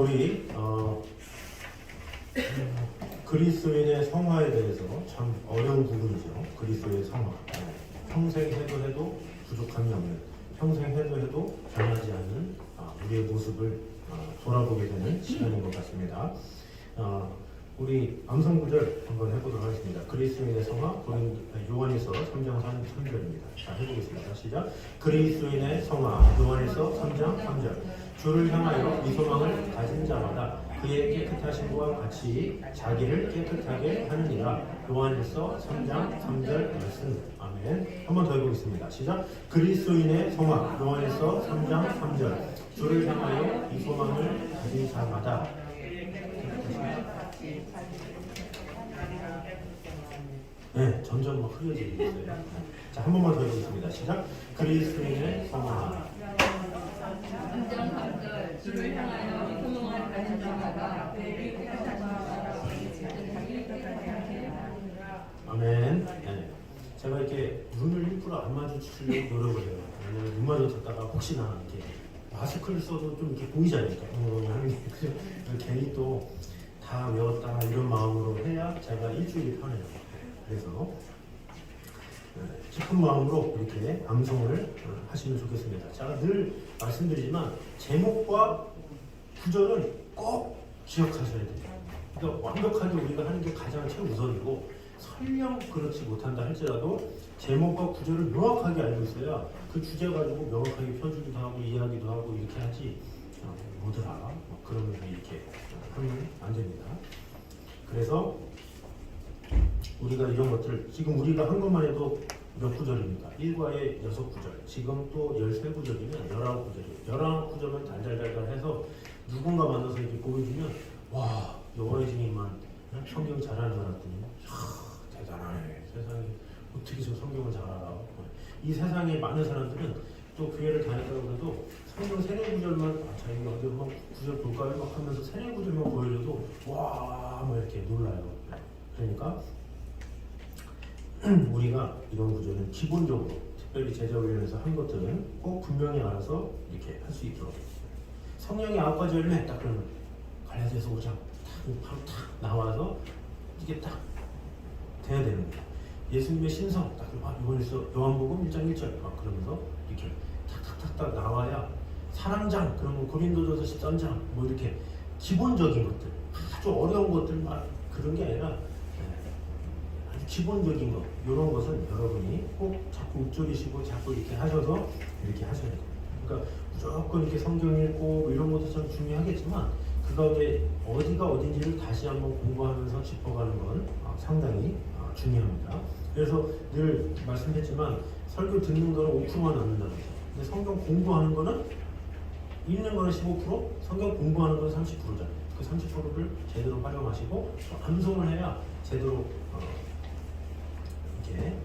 우리 그리스도인의 성화에 대해서 참 어려운 부분이죠. 그리스도의 성화. 평생 해도 부족함이 없는, 평생 해도 변하지 않는 우리의 모습을 돌아보게 되는 시간인 것 같습니다. 우리 암송 구절 한번 해보도록 하겠습니다. 그리스도인의 성화, 요한일서 3장 3절입니다. 자, 해보겠습니다. 시작. 그리스도인의 성화, 요한일서 3장 3절. 주를 향하여 이 소망을 가진 자마다 그의 깨끗하심과 같이 자기를 깨끗하게 하느니라. 요한일서 3장 3절 말씀. 아멘. 한번 더 해보겠습니다. 시작. 그리스도인의 성화, 요한일서 3장 3절. 주를 향하여 이 소망을 가진 자마다 네, 점점 막 흐려지고 있어요. 자, 한 번만 더 해보겠습니다. 시작. 그리스도인의 성화. 주를 향하여 이 소망을 가진 자마다 그에게 아멘. 네. 제가 이렇게 눈을 일부러 안 마주치려고 노력을 해요. 왜냐면 눈 마주쳤다가 혹시나 이렇게 마스크를 써도 좀 이렇게 보이잖아요. 하는 게 괜히 또 다 외웠다 이런 마음으로 해야 제가 일주일이 편해요. 그래서 깊은 마음으로 이렇게 암송을 하시면 좋겠습니다. 제가 늘 말씀드리지만 제목과 구절은 꼭 기억하셔야 돼요. 그러니까 완벽하게 우리가 하는 게 가장 최우선이고, 설령 그렇지 못한다 할지라도 제목과 구절을 명확하게 알고 있어야 그 주제 가지고 명확하게 펴주기도 하고 이해하기도 하고 이렇게 하지 뭐더라 그러면서 이렇게 하면 안 됩니다. 그래서 우리가 이런 것들, 지금 우리가 한 것만 해도 몇 구절입니까? 1과에 6구절, 지금 또 13구절이면 19구절이에요. 19구절만 달달달달 해서 누군가 만나서 이렇게 보여주면, 와, 여호와의 증인만 성경 잘하는 줄 알았더니, 이야, 대단하네. 세상에 어떻게 저 성경을 잘 알아. 이 세상에 많은 사람들은 또 교회를 다녔다고 해도 성경 3-4구절만, 자기가 어디 한번 구절 볼까요? 막 하면서 3-4구절만 보여줘도, 와, 막 이렇게 놀라요. 그러니까, 우리가 이런 구절은 기본적으로 특별히 제자훈련에서 한 것들은 꼭 분명히 알아서 이렇게 할 수 있도록. 성령의 9가지 열매 딱 그러면 갈라디아서 5장 바로 탁 나와서 이게 딱 돼야 되는 거예요. 예수님의 신성 딱 요한일서 요한복음 1장 1절 막 그러면서 이렇게 탁탁탁탁 나와야, 사랑장 그러면 고린도전서 13장 뭐 이렇게 기본적인 것들, 아주 어려운 것들 막 그런 게 아니라 기본적인 것, 이런 것은 여러분이 꼭 자꾸 읊조리시고 자꾸 이렇게 하셔서 이렇게 하셔야 돼요. 그러니까 무조건 이렇게 성경 읽고 뭐 이런 것도 참 중요하겠지만, 그 가운데 어디가 어딘지를 다시 한번 공부하면서 짚어가는 건 상당히 중요합니다. 그래서 늘 말씀했지만 설교 듣는 거는 5%만 남는다는 거죠. 근데 성경 공부하는 거는, 읽는 거는 15%, 성경 공부하는 건 30%잖아요. 그 30%를 제대로 활용하시고 암송을 해야 제대로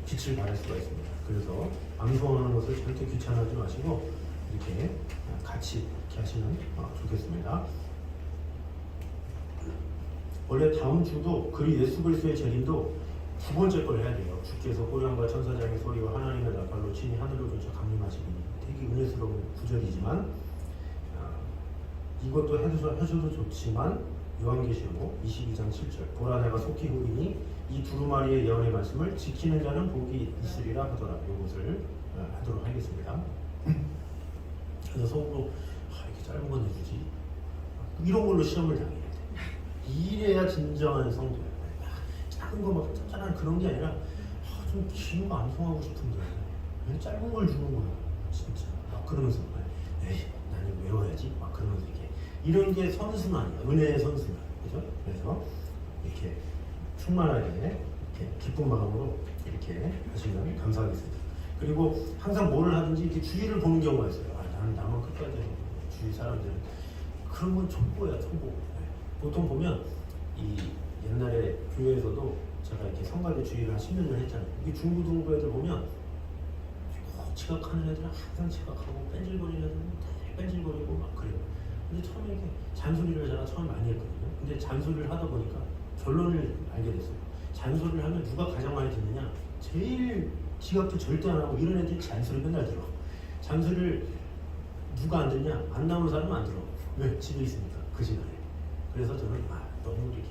빛을 발할 수가 있습니다. 그래서 암송하는 것을 절대 귀찮아하지 마시고 이렇게 같이 이렇게 하시면 좋겠습니다. 원래 다음 주도 예수 그리스도의 재림도 두 번째 걸 해야 돼요. 주께서 호령과 천사장의 소리와 하나님의 나팔로 친히 하늘로 조차 강림하시니, 되게 은혜스러운 구절이지만 이것도 해줘도 좋지만, 요한계시록 22장 7절 보라 내가 속히 오리니 이 두루마리의 예언의 말씀을 지키는 자는 복이 있으리라 하더라. 이것을 하도록 하겠습니다. 그래서 속으로 이렇게 짧은 건 해주지, 이런 걸로 시험을 당해야 돼. 이래야 진정한 성도야. 작은 거 막 짭짤한 그런 게 아니라 좀 긴 거 암송하고 싶은데 왜 짧은 걸 주는 거야 진짜. 막 그러면서 에이 나는 외워야지 막 그러면서 이런 게 선수는 아니야. 은혜의 선수는. 그죠? 그래서 이렇게 충만하게 이렇게 기쁜 마음으로 이렇게 하시면 감사하겠습니다. 그리고 항상 뭐를 하든지 이렇게 주위를 보는 경우가 있어요. 나는 나만 끝까지 주위 사람들은 그런 건 첩보야, 첩보. 보통 보면 이 옛날에 교회에서도 제가 이렇게 성가대 주의를 한 10년을 했잖아요. 이게 중고등부 애들 보면 지각하는 애들은 항상 지각하고 뺀질거리는 애들은 뺀질거리고 막 그래요. 근데 처음에 이렇게 잔소리를 제가 처음에 많이 했거든요. 근데 잔소리를 하다 보니까 결론을 알게 됐어요. 잔소리를 하면 누가 가장 많이 듣느냐? 제일 지각도 절대 안 하고 이런 애들이 잔소리 맨날 들어. 잔소리를 누가 안 듣냐? 안 나오는 사람은 안 들어. 왜? 집에 있으니까 그 시간에. 그래서 저는 너무 이렇게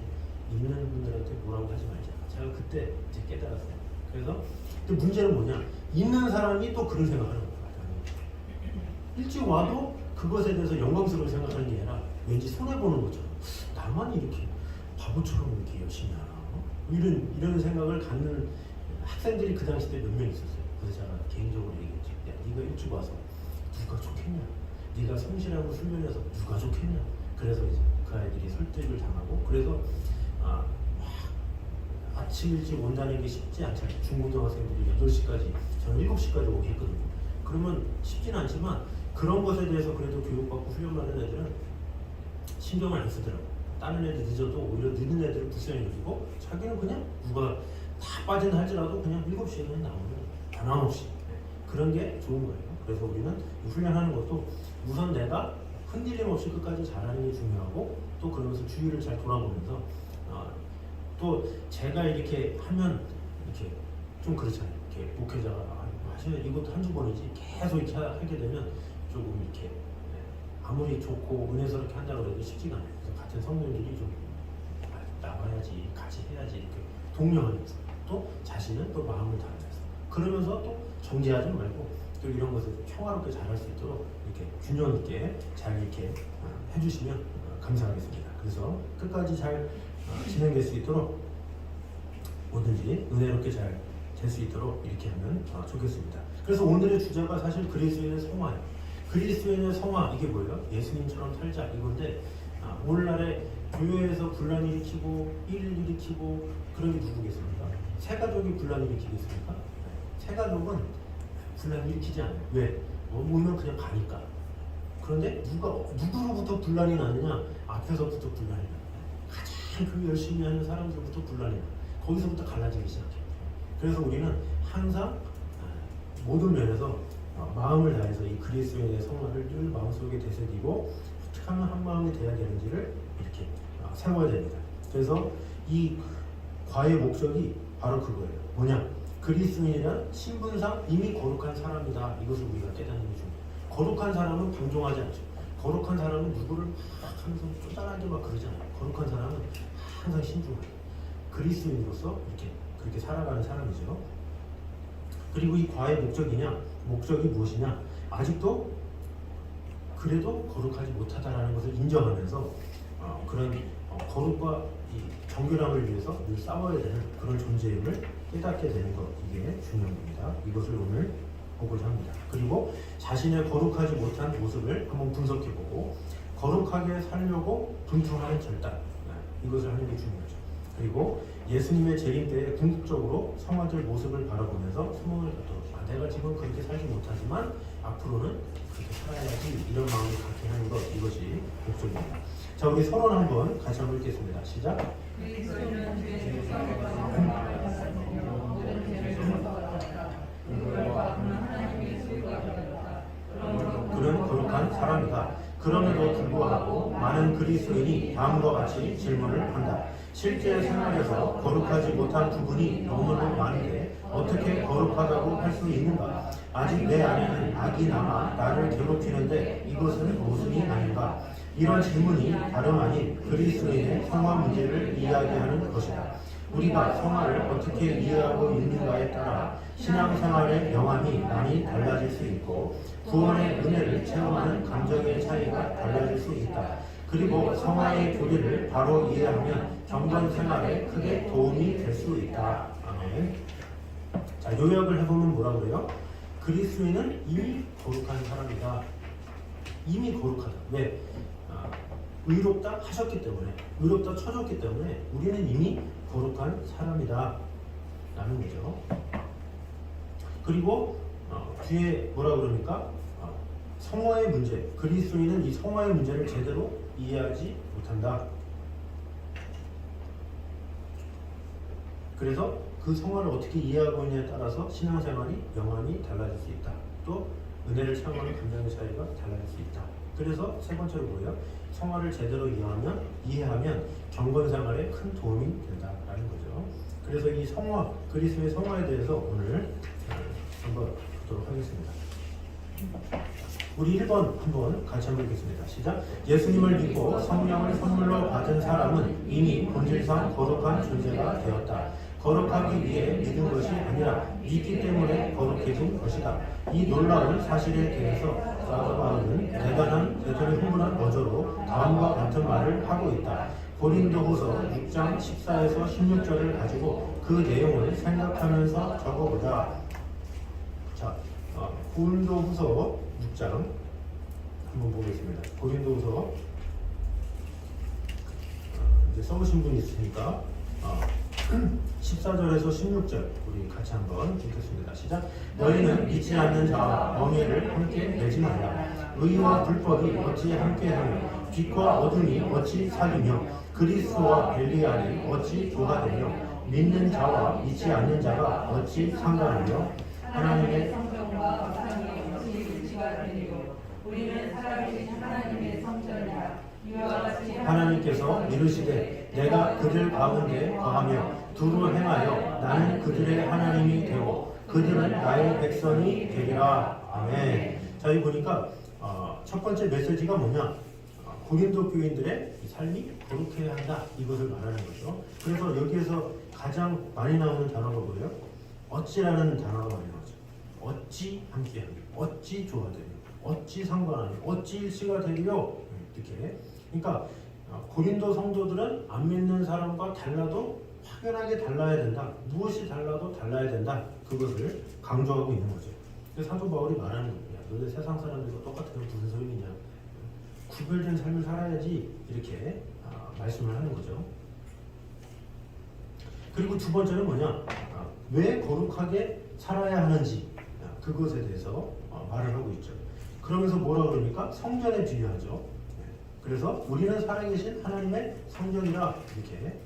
있는 분들한테 뭐라고 하지 말자. 제가 그때 이제 깨달았어요. 그래서 근데 문제는 뭐냐? 있는 사람이 또 그런 생각을 하는 거예요. 일찍 와도 그것에 대해서 영광스러운 생각하는 게 아니라 왠지 손해보는 것처럼 나만 이렇게 바보처럼 이렇게 열심히 하나 이런 생각을 갖는 학생들이 그 당시 때 몇 명 있었어요. 그래서 제가 개인적으로 얘기했죠. 야, 네가 일찍 와서 누가 좋겠냐? 네가 성실하고 훈련해서 누가 좋겠냐? 그래서 이제 그 아이들이 설득을 당하고 그래서 아침 일찍 온다는 게 쉽지 않잖아요. 중고등학생들이 8시까지 저는 7시까지 오게 했거든요. 그러면 쉽지는 않지만 그런 것에 대해서 그래도 교육받고 훈련받는 애들은 신경을 안 쓰더라고요. 다른 애들 늦어도 오히려 늦은 애들을 불쌍히 여기고 자기는 그냥 누가 다 빠진다 할지라도 그냥 7시에 그냥 나오는 변함없이 그런 게 좋은 거예요. 그래서 우리는 훈련하는 것도 우선 내가 흔들림 없이 끝까지 잘하는 게 중요하고 또 그러면서 주위를 잘 돌아보면서 또 제가 이렇게 하면 이렇게 좀 그렇잖아요. 이렇게 목회자가 사실 이것도 한두 번이지 계속 이렇게 하게 되면 조금 이렇게 아무리 좋고 은혜스럽게 한다고 해도 쉽지가 않아요. 그래서 같은 성도들이 좀 나와야지 같이 해야지 이렇게 독려하면서 또 자신은 또 마음을 다하면서 그러면서 또 정죄하지 말고 또 이런 것을 평화롭게 잘할 수 있도록 이렇게 균형 있게 잘 이렇게 해주시면 감사하겠습니다. 그래서 끝까지 잘 진행될 수 있도록 뭐든지 은혜롭게 잘 될 수 있도록 이렇게 하면 좋겠습니다. 그래서 오늘의 주제가 사실 그리스도인의 성화예요. 그리스도인의 성화 이게 뭐예요? 예수님처럼 살자 이건데 오늘날에 교회에서 분란 일으키고 일 일으키고 그런 게 누구겠습니까? 새 가족이 분란 일으키겠습니까? 새 가족은 분란 일으키지 않아요. 왜? 오면 그냥 가니까. 그런데 누구로부터 분란이 나느냐? 앞에서부터 분란이 나요. 가장 그 열심히 하는 사람들부터 분란이 나요. 거기서부터 갈라지기 시작해요. 그래서 우리는 항상 모든 면에서 마음을 다해서 이 그리스도인의 성화를 늘 마음속에 되새기고 어떻게 하면 한 마음이 돼야 되는지를 이렇게 세워야 됩니다. 그래서 이 과의 목적이 바로 그거예요. 뭐냐? 그리스도인이란 신분상 이미 거룩한 사람이다. 이것을 우리가 깨닫는 게 중요해요. 거룩한 사람은 방종하지 않죠. 거룩한 사람은 누구를 막 하면서 쪼잔하게 막 그러지 않아요. 거룩한 사람은 항상 신중해요. 그리스도인으로서 이렇게 그렇게 살아가는 사람이죠. 그리고 이 과의 목적이 무엇이냐? 아직도 그래도 거룩하지 못하다라는 것을 인정하면서 그런 거룩과 이 정결함을 위해서 늘 싸워야 되는 그런 존재임을 깨닫게 되는 것 이게 중요한 겁니다. 이것을 오늘 보고자 합니다. 그리고 자신의 거룩하지 못한 모습을 한번 분석해보고 거룩하게 살려고 분투하는 결단 이것을 하는 게 중요하죠. 그리고 예수님의 재림 때에 궁극적으로 성화될 모습을 바라보면서 소망을 갖도록 내가 지금 그렇게 살지 못하지만 앞으로는 그렇게 살아야지 이런 마음을 갖게 하는 것 이것이 목적입니다. 자 우리 서론 한번 같이 한번 읽겠습니다. 시작. 그는 거룩한 사람이다. 그럼에도 불구하고 많은 그리스도인이 다음과 같이 질문을 한다. 실제 생활에서 거룩하지 못한 부분이 너무너무 많은데 어떻게 거룩하다고 할 수 있는가? 아직 내 안에는 악이 남아 나를 괴롭히는데 이것은 모순이 아닌가? 이런 질문이 다름 아닌 그리스도인의 성화 문제를 이야기하는 것이다. 우리가 성화를 어떻게 이해하고 있는가에 따라 신앙생활의 영함이 많이 달라질 수 있고 구원의 은혜를 체험하는 감정의 차이가 달라질 수 있다. 그리고 성화의 교리를 바로 이해하면 경건생활에 크게 도움이 될 수 있다. 아멘. 자, 요약을 해보면 뭐라 그래요? 그리스도인은 이미 거룩한 사람이다. 이미 거룩하다. 왜? 의롭다 하셨기 때문에, 의롭다 쳐졌기 때문에 우리는 이미 거룩한 사람이다 라는 거죠. 그리고 뒤에 뭐라 그러니까 성화의 문제, 그리스도인은 이 성화의 문제를 제대로 이해하지 못한다. 그래서 그 성화를 어떻게 이해하고 있냐에 따라서 신앙생활이 영원히 달라질 수 있다. 또 은혜를 체험하는 감정의 차이가 달라질 수 있다. 그래서 세 번째로 뭐예요? 성화를 제대로 이해하면 경건생활에 큰 도움이 된다라는 거죠. 그래서 이 성화, 그리스도의 성화에 대해서 오늘 한번 보도록 하겠습니다. 우리 1번 한번 같이 한번 읽겠습니다. 시작. 예수님을 믿고 성령을 선물로 받은 사람은 이미 본질상 거룩한 존재가 되었다. 거룩하기 위해 믿은 것이 아니라 믿기 때문에 거룩해진 것이다. 이 놀라운 사실에 대해서 사도 바울은 대단히 흥분한 어조로 다음과 같은 말을 하고 있다. 고린도후서 6장 14에서 16절을 가지고 그 내용을 생각하면서 적어보자. 자, 고린도후서 6장 한번 보겠습니다. 고린도후서 이제 써보신 분이 있으니까 14절에서 16절 우리 같이 한번 읽겠습니다. 시작. 너희는 믿지 않는 자와 멍에를 함께 내지 말라. 의와 불법이 어찌 함께하며 빛과 어둠이 어찌 사귀며 그리스도와 벨리알이 어찌 조화되며 믿는 자와 믿지 않는 자가 어찌 상관하며 하나님의 성령과 사랑이 어찌 일치가 되리요. 우리는 살아계신 하나님의 성전이라. 이와 같이 하나님께서 이르시되 내가 그들 가운데 거하며 두루 행하여 나는 그들의 하나님이 되고 그들은 나의 백성이 되리라. 아멘. 자, 여기 보니까 첫 번째 메시지가 뭐냐? 고린도 교인들의 삶이 거룩해야 한다, 이것을 말하는 거죠. 그래서 여기에서 가장 많이 나오는 단어가 뭐예요? 어찌라는 단어가 많이 나오죠. 어찌 함께하며, 어찌 조화되며, 어찌 상관하며, 어찌 일치가 되리요. 이렇게. 그러니까 고린도 성도들은 안 믿는 사람과 달라도 확연하게 달라야 된다. 무엇이 달라도 달라야 된다. 그것을 강조하고 있는 거죠. 그래서 사도 바울이 말하는 거예요. 너네 세상 사람들과 똑같으면 무슨 소용이냐. 구별된 삶을 살아야지, 이렇게 말씀을 하는 거죠. 그리고 두 번째는 뭐냐? 왜 거룩하게 살아야 하는지, 그것에 대해서 말을 하고 있죠. 그러면서 뭐라 그러니까? 성전에 비유하죠. 그래서 우리는 살아계신 하나님의 성전이라, 이렇게.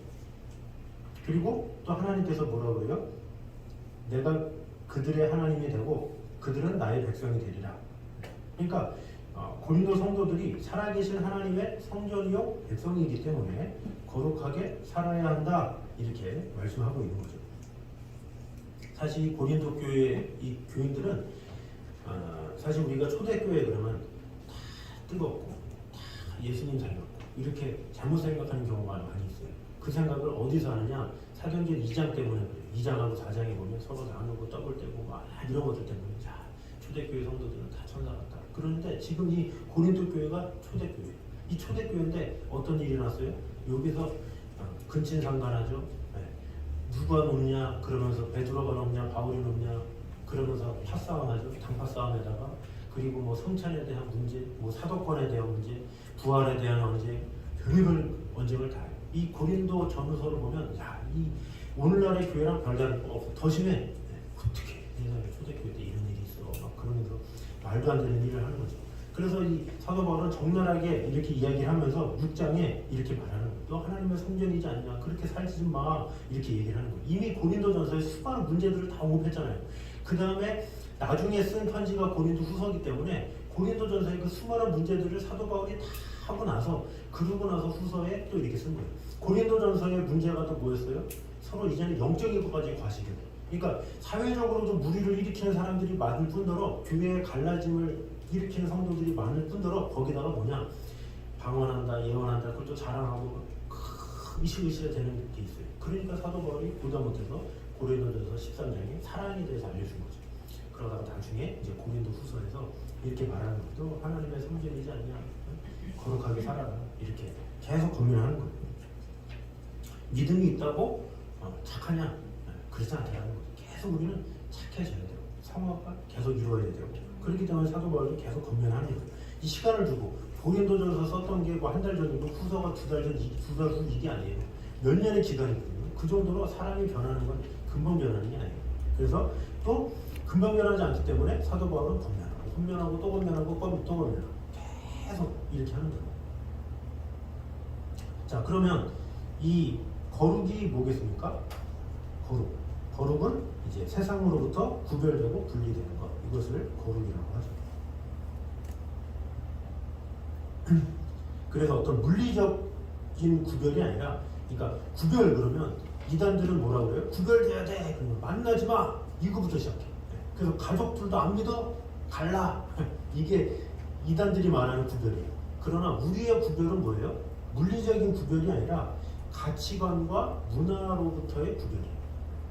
그리고 또 하나님께서 뭐라 그래요? 내가 그들의 하나님이 되고 그들은 나의 백성이 되리라. 그러니까 고린도 성도들이 살아계신 하나님의 성전이요 백성이기 때문에 거룩하게 살아야 한다, 이렇게 말씀하고 있는 거죠. 사실 이 고린도 교회 이 교인들은 사실 우리가 초대교회 그러면 다 뜨겁고 다 예수님 잘 믿고 이렇게 잘못 생각하는 경우가 많이 있어요. 그 생각을 어디서 하느냐? 사도행전 2장 때문에 그래요. 2장하고 4장에 보면 서로 나누고 떠벌대고 막 이런 것들 때문에 자, 초대교회 성도들은 다 천사 같다. 그런데 지금 이 고린도 교회가 초대교회. 이 초대교회인데 어떤 일이 났어요? 여기서 근친상간하죠. 누가 높냐 그러면서 베드로가 높냐 바울이 높냐 그러면서 파싸움하죠. 당파싸움에다가 그리고 뭐 성찬에 대한 문제, 뭐 사도권에 대한 문제, 부활에 대한 언쟁, 별의별 언쟁을 다 해요. 이 고린도 전서를 보면 야, 이 오늘날의 교회랑 별다를 거 없어. 더 심해. 어떻게 예전에 초대교회 때 이런 일이 있어. 막 그러면서 말도 안 되는 일을 하는 거죠. 그래서 이 사도 바울은 적나라하게 이렇게 이야기를 하면서 6장에 이렇게 말하는 거예요. 너 하나님의 성전이지 않냐? 그렇게 살지 마. 이렇게 얘기를 하는 거예요. 이미 고린도전서에 수많은 문제들을 다 언급했잖아요. 그 다음에 나중에 쓴 편지가 고린도 후서이기 때문에 고린도전서의 그 수많은 문제들을 사도 바울이 다 하고 나서 그러고 나서 후서에 또 이렇게 쓴 거예요. 고린도전서의 문제가 또 뭐였어요? 서로 이제는 영적인 것까지 과시게 돼요. 그러니까 사회적으로도 무리를 일으키는 사람들이 많을 뿐더러 교회의 갈라짐을 일으키는 성도들이 많을 뿐더러 거기다가 뭐냐? 방언한다, 예언한다, 그걸 또 자랑하고 으쌰으쌰 되는 게 있어요. 그러니까 사도 바울이 보다 못해서 고린도전서 13장에 사랑에 대해서 알려준 거죠. 그러다가 나중에 이제 고린도 후서에서 이렇게 말하는 것도 하나님의 성전이지 않냐? 거룩하게 살아라. 이렇게 계속 권면하는 거예요. 믿음이 있다고 착하냐? 그렇지 않다는 거죠. 계속 우리는 착해져야 돼요. 성화가 계속 이루어져야 되고. 그렇기 때문에 사도 바울이 계속 권면하는 거예요. 이 시간을 두고 고린도전서 썼던 게 뭐 한 달 전이고 후서가 두 달 후 이게 아니에요. 몇 년의 기간이거든요. 그 정도로 사람이 변하는 건 금방 변하는 게 아니에요. 그래서 또 금방 변하지 않기 때문에 사도 바울은 권면하고 또 권면하고 또 권면하고 계속 이렇게 하는 거예요. 자, 그러면 이 거룩이 뭐겠습니까? 거룩은 이제 세상으로부터 구별되고 분리되는 것, 이것을 거룩이라고 하죠. 그래서 어떤 물리적인 구별이 아니라, 그러니까 구별 그러면 이단들은 뭐라고 그래요? 구별돼야 돼. 그러면 만나지 마. 이거부터 시작해. 그래서 가족들도 안 믿어? 갈라. 이게 이단들이 말하는 구별이에요. 그러나 우리의 구별은 뭐예요? 물리적인 구별이 아니라 가치관과 문화로부터의 구별이에요.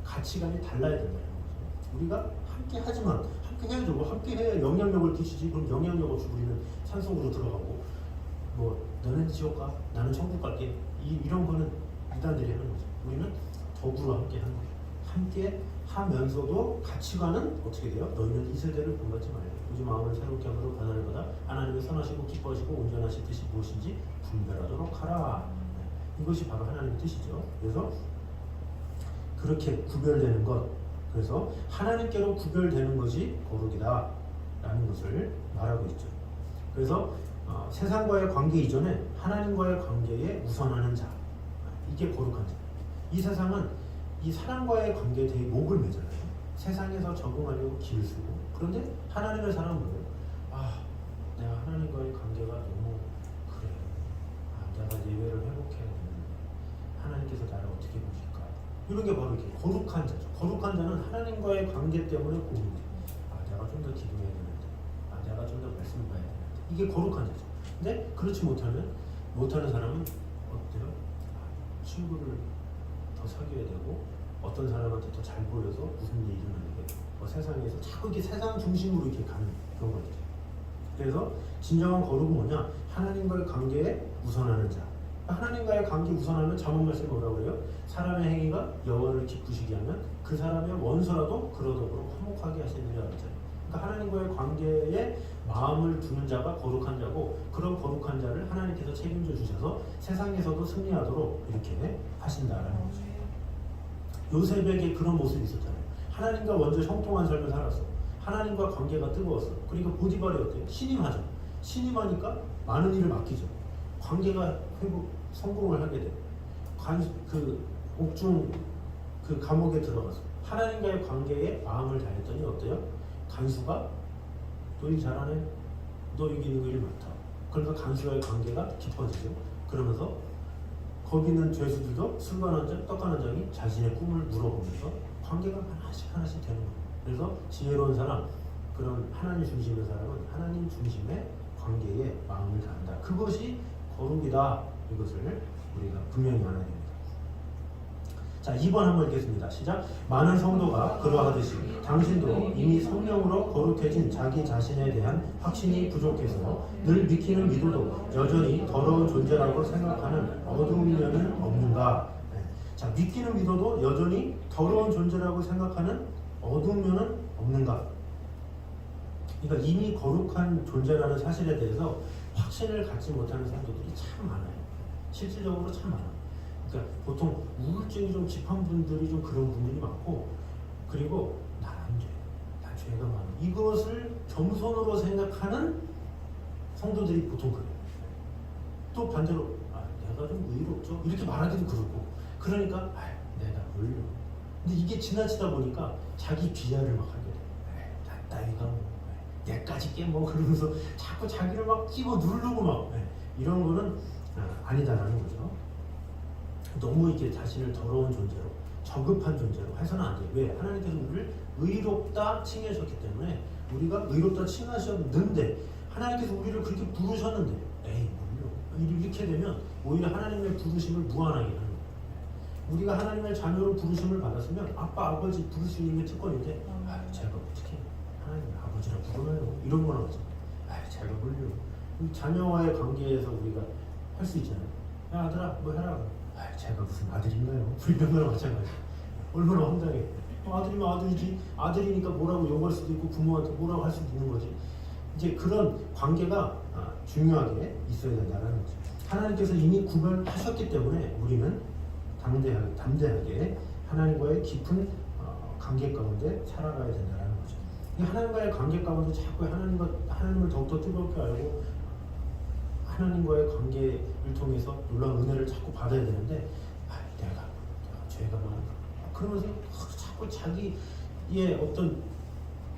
가치관이 달라야 된다는 거죠. 우리가 함께 하지만 함께 해야죠. 뭐 함께 해야 영향력을 끼치지. 그럼 영향력 없이 우리는 산속으로 들어가고 뭐 너는 지옥 가, 나는 천국 갈게. 이런 거는 이단들이 하는 거죠. 우리는 더불어 함께 하는 거예요. 함께 하면서도 가치관은 어떻게 돼요? 너희는 이 세대를 본받지 말고 오직 마음을 새롭게 함으로 변화를 받아 하나님의 선하시고 기뻐하시고 온전하신 뜻이 무엇인지 분별하도록 하라. 이것이 바로 하나님의 뜻이죠. 그래서 그렇게 구별되는 것, 그래서 하나님께로 구별되는 것이 거룩이다 라는 것을 말하고 있죠. 그래서 세상과의 관계 이전에 하나님과의 관계에 우선하는 자, 이게 거룩한 자. 이 세상은 이 사람과의 관계에 되게 목을 매잖아요. 세상에서 적응하려고 기를 쓰고. 그런데 하나님의 사람은 뭐예요? 내가 하나님과의 관계가 너무 그래. 내가 예배를 회복해야 되는데 하나님께서 나를 어떻게 보실까? 이런 게 바로 이렇게 거룩한 자죠. 거룩한 자는 하나님과의 관계 때문에 고민해요. 내가 좀 더 기도해야 되는데, 내가 좀 더 말씀을 봐야 되는데. 이게 거룩한 자죠. 근데 그렇지 못하는 사람은 어때요? 친구를 더 사귀어야 되고, 어떤 사람한테 더 잘 보여서 무슨 일이 일어나게 세상에서 자꾸 이렇게 세상 중심으로 이렇게 가는 경우가 있죠. 그래서 진정한 거룩은 뭐냐? 하나님과의 관계에 우선하는 자. 하나님과의 관계 우선하면 잠언 말씀에 뭐라고 그래요? 사람의 행위가 여호와를 기쁘시게 하면 그 사람의 원수라도 그러도록 화목하게 하시느니라 그랬잖아요. 그러니까 하나님과의 관계에 마음을 두는 자가 거룩한 자고, 그런 거룩한 자를 하나님께서 책임져 주셔서 세상에서도 승리하도록 이렇게 하신다라는 거죠. 요셉에게 그런 모습이 있었잖아요. 하나님과 먼저 형통한 삶을 살았어. 하나님과 관계가 뜨거웠어. 그러니까 보디발이 어때요? 신임하죠. 신임하니까 많은 일을 맡기죠. 관계가 회복, 성공을 하게 돼. 옥중 감옥에 들어가서 하나님과의 관계에 마음을 다했더니 어때요? 간수가 너 일 잘하네. 너 여기 있는 거 일 많다. 그러면서 간수와의 관계가 깊어지죠. 그러면서 거기 있는 죄수들도 술관 한 잔, 떡 한 장이 자신의 꿈을 물어보면서 관계가 하나씩 되는 거예요. 그래서 지혜로운 사람, 그런 하나님 중심의 사람은 하나님 중심의 관계에 마음을 다한다. 그것이 거룩이다. 이것을 우리가 분명히 알아야 됩니다. 자, 2번 한번 읽겠습니다. 시작. 많은 성도가 그러하듯이 당신도 이미 성령으로 거룩해진 자기 자신에 대한 확신이 부족해서 늘 믿기는 믿어도 여전히 더러운 존재라고 생각하는 어두운 면은 없는가? 자, 믿기는 믿어도 여전히 더러운 존재라고 생각하는 어두운 면은 없는가? 그러니까 이미 거룩한 존재라는 사실에 대해서 확신을 갖지 못하는 성도들이 참 많아요. 실질적으로 참 많아요. 그러니까 보통 우울증이 좀 집한 분들이 좀 그런 분들이 많고, 그리고 난 안 돼, 난 죄가 많아, 이것을 겸손으로 생각하는 성도들이 보통 그래요. 또 반대로 내가 좀 의롭죠, 이렇게 말하기도 그렇고, 그러니까 내가 몰려. 근데 이게 지나치다 보니까 자기 비하를 막 하게 돼. 나 따위가 뭐 내까지 깨 뭐 그러면서 자꾸 자기를 막 집어 누르고 막 이런 거는 아니다라는 거죠. 너무 이렇게 자신을 더러운 존재로, 저급한 존재로 해서는 안 돼요. 왜? 하나님께서 우리를 의롭다 칭하셨기 때문에. 우리가 의롭다 칭하셨는데 하나님께서 우리를 그렇게 부르셨는데 몰려. 이렇게 되면 오히려 하나님의 부르심을 무한하게 하는 거예요. 우리가 하나님의 자녀로 부르심을 받았으면 아빠, 아버지 부르시는 게 특권인데 제가 어떻게 하나님의 아버지라 부르나요? 이런 거는 없죠. 제가 몰려. 자녀와의 관계에서 우리가 할 수 있잖아요. 야 아들아 뭐 해라. 제가 무슨 아들인가요? 불평거랑 마찬가지. 얼마나 황당해. 아들이면 아들이지. 아들이니까 뭐라고 욕할 수도 있고 부모한테 뭐라고 할 수도 있는 거지. 이제 그런 관계가 중요하게 있어야 된다는 거죠. 하나님께서 이미 구별하셨기 때문에 우리는 담대하게 하나님과의 깊은 관계 가운데 살아가야 된다는 거죠. 이 하나님과의 관계 가운데 자꾸 하나님을 더욱더 뜨겁게 알고 하나님과의 관계를 통해서 놀라운 은혜를 자꾸 받아야 되는데 내가 죄가 많아. 그러면서 자꾸 자기의 어떤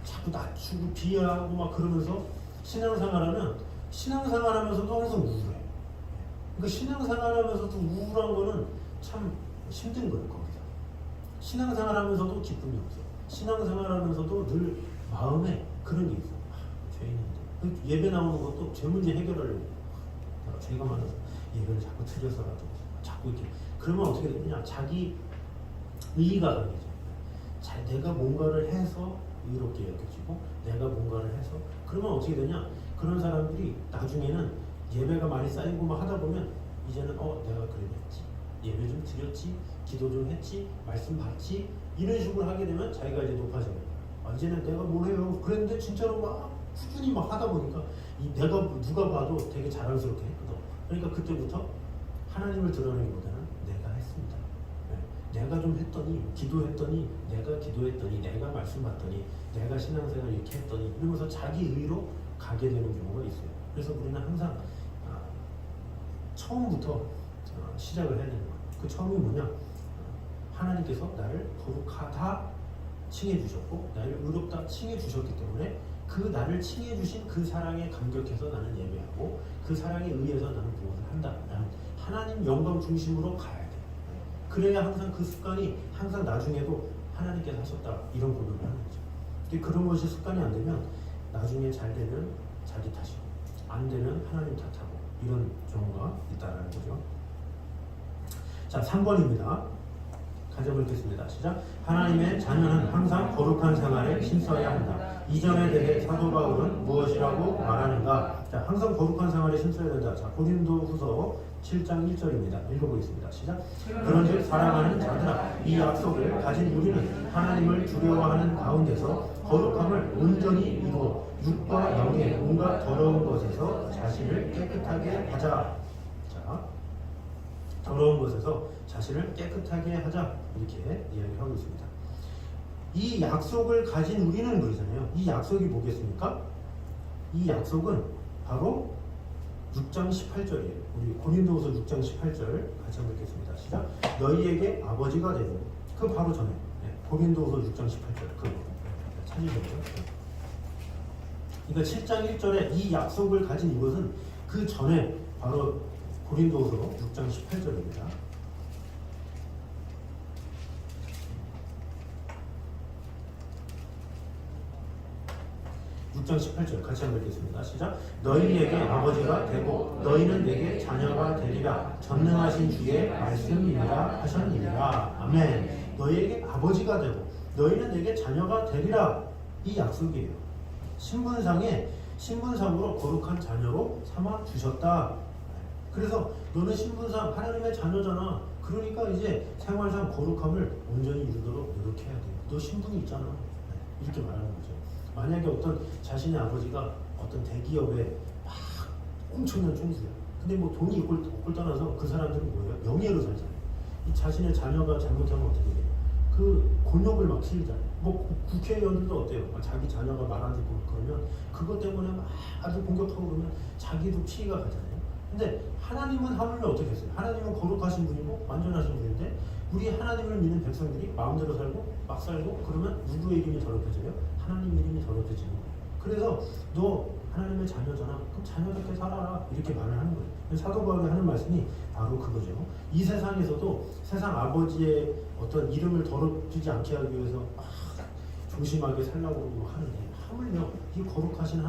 자꾸 낮추고 비하하고 막 그러면서 신앙생활하면서도 항상 우울해. 그러니까 신앙생활하면서도 우울한 거는 참 힘든 거예요. 거기서 신앙생활하면서도 기쁨이 없어. 신앙생활하면서도 늘 마음에 그런 게 있어. 죄인인데 예배 나오는 것도 제 문제 해결하려고. 죄가 많아서 예배를 자꾸 틀려서라도 자꾸 이렇게. 그러면 어떻게 되느냐? 자기 의의가 강해져. 내가 뭔가를 해서 의롭게 여겨지고 내가 뭔가를 해서 그러면 어떻게 되냐? 그런 사람들이 나중에는 예배가 많이 쌓이고 막 하다 보면 이제는 내가 그랬지, 예배 좀 드렸지, 기도 좀 했지, 말씀 받지, 이런 식으로 하게 되면 자기가 이제 높아져요. 이제는 내가 뭘 해요? 그랬는데 진짜로 막 꾸준히 막 하다 보니까 내가 누가 봐도 되게 자랑스럽게 했거든. 그러니까 그때부터 하나님을 드러내기보다는 내가 했습니다. 내가 좀 했더니, 기도했더니, 내가 말씀 받더니, 내가 신앙생활 이렇게 했더니 이러면서 자기 의로 가게 되는 경우가 있어요. 그래서 우리는 항상 처음부터 시작을 해야 되는 거예요. 그 처음이 뭐냐? 하나님께서 나를 거룩하다 칭해 주셨고 나를 의롭다 칭해 주셨기 때문에 그 나를 칭해 주신 그 사랑에 감격해서 나는 예배하고 그 사랑에 의해서 나는 무엇을 한다. 나는 하나님 영광 중심으로 가야 돼. 그래야 항상 그 습관이 항상 나중에도 하나님께서 하셨다 이런 고백을 하는 거죠. 그런 것이 습관이 안 되면 나중에 잘 되면 자기 탓이고 안 되면 하나님 탓하고 이런 경우가 있다는 거죠. 자, 3번입니다. 가져보겠습니다. 시작. 하나님의 자녀는 항상 거룩한 생활에 힘써야 한다. 이전에 대해 사도 바울은 무엇이라고 말하는가? 자, 항상 거룩한 생활에 힘써야 된다. 자, 고린도후서 7장 1절입니다. 읽어보겠습니다. 시작. 그런즉 사랑하는 자들아, 이 약속을 가진 우리는 하나님을 두려워하는 가운데서 거룩함을 온전히 이루어 육과 영의 온갖 더러운 것에서 자신을 깨끗하게 하자. 자, 더러운 것에서 자신을 깨끗하게 하자 이렇게 이야기하고 있습니다. 이 약속을 가진 우리는 그러잖아요. 이 약속이 뭐겠습니까? 이 약속은 바로 6장 18절이에요. 우리 고린도후서 6장 18절 같이 한번 읽겠습니다. 시작. 너희에게 아버지가 되고 그 바로 전에 고린도후서 6장 18절 그거 찾으셨죠? 그러니까 7장 1절에 이 약속을 가진 이것은 그 전에 바로 고린도후서 6장 18절입니다. 6장 18절 같이 한번 읽겠습니다. 시작. 너희에게 아버지가 되고 너희는 내게 자녀가 되리라. 전능하신 주의 말씀이니라 하셨느니라. 아멘. 너희에게 아버지가 되고 너희는 내게 자녀가 되리라. 이 약속이에요. 신분상으로 거룩한 자녀로 삼아 주셨다. 그래서 너는 신분상 하나님의 자녀잖아. 그러니까 이제 생활상 거룩함을 온전히 이루도록 노력해야 돼요. 너 신분이 있잖아. 이렇게 말하는 거죠. 만약에 어떤 자신의 아버지가 어떤 대기업에 막 엄청난 총수야. 근데 뭐 돈이 있고 떠나서 그 사람들은 뭐예요? 명예로 살잖아요. 이 자신의 자녀가 잘못하면 어떻게 돼요? 그 곤욕을 막 치르잖아요. 뭐 국회의원들도 어때요? 자기 자녀가 말 안 듣고 그러면 그것 때문에 막 아주 공격하고 그러면 자기도 피해가 가잖아요. 근데 하나님은 하물며 어떻게 했어요? 하나님은 거룩하신 분이고 완전하신 분인데 우리 하나님을 믿는 백성들이 마음대로 살고 막 살고 그러면 누구의 이름이 더럽혀져요? 하나님 이름이 더럽혀지는 거예요. 그래서 너 하나님의 자녀잖아. 그럼 자녀답게 살아라. 이렇게 말을 하는 거예요. 사도 바울이 하는 말씀이 바로 그거죠. 이 세상에서도 세상 아버지의 어떤 이름을 더럽히지 않게 하기 위해서 조심하게 살라고 하는데 하물며 이 거룩하신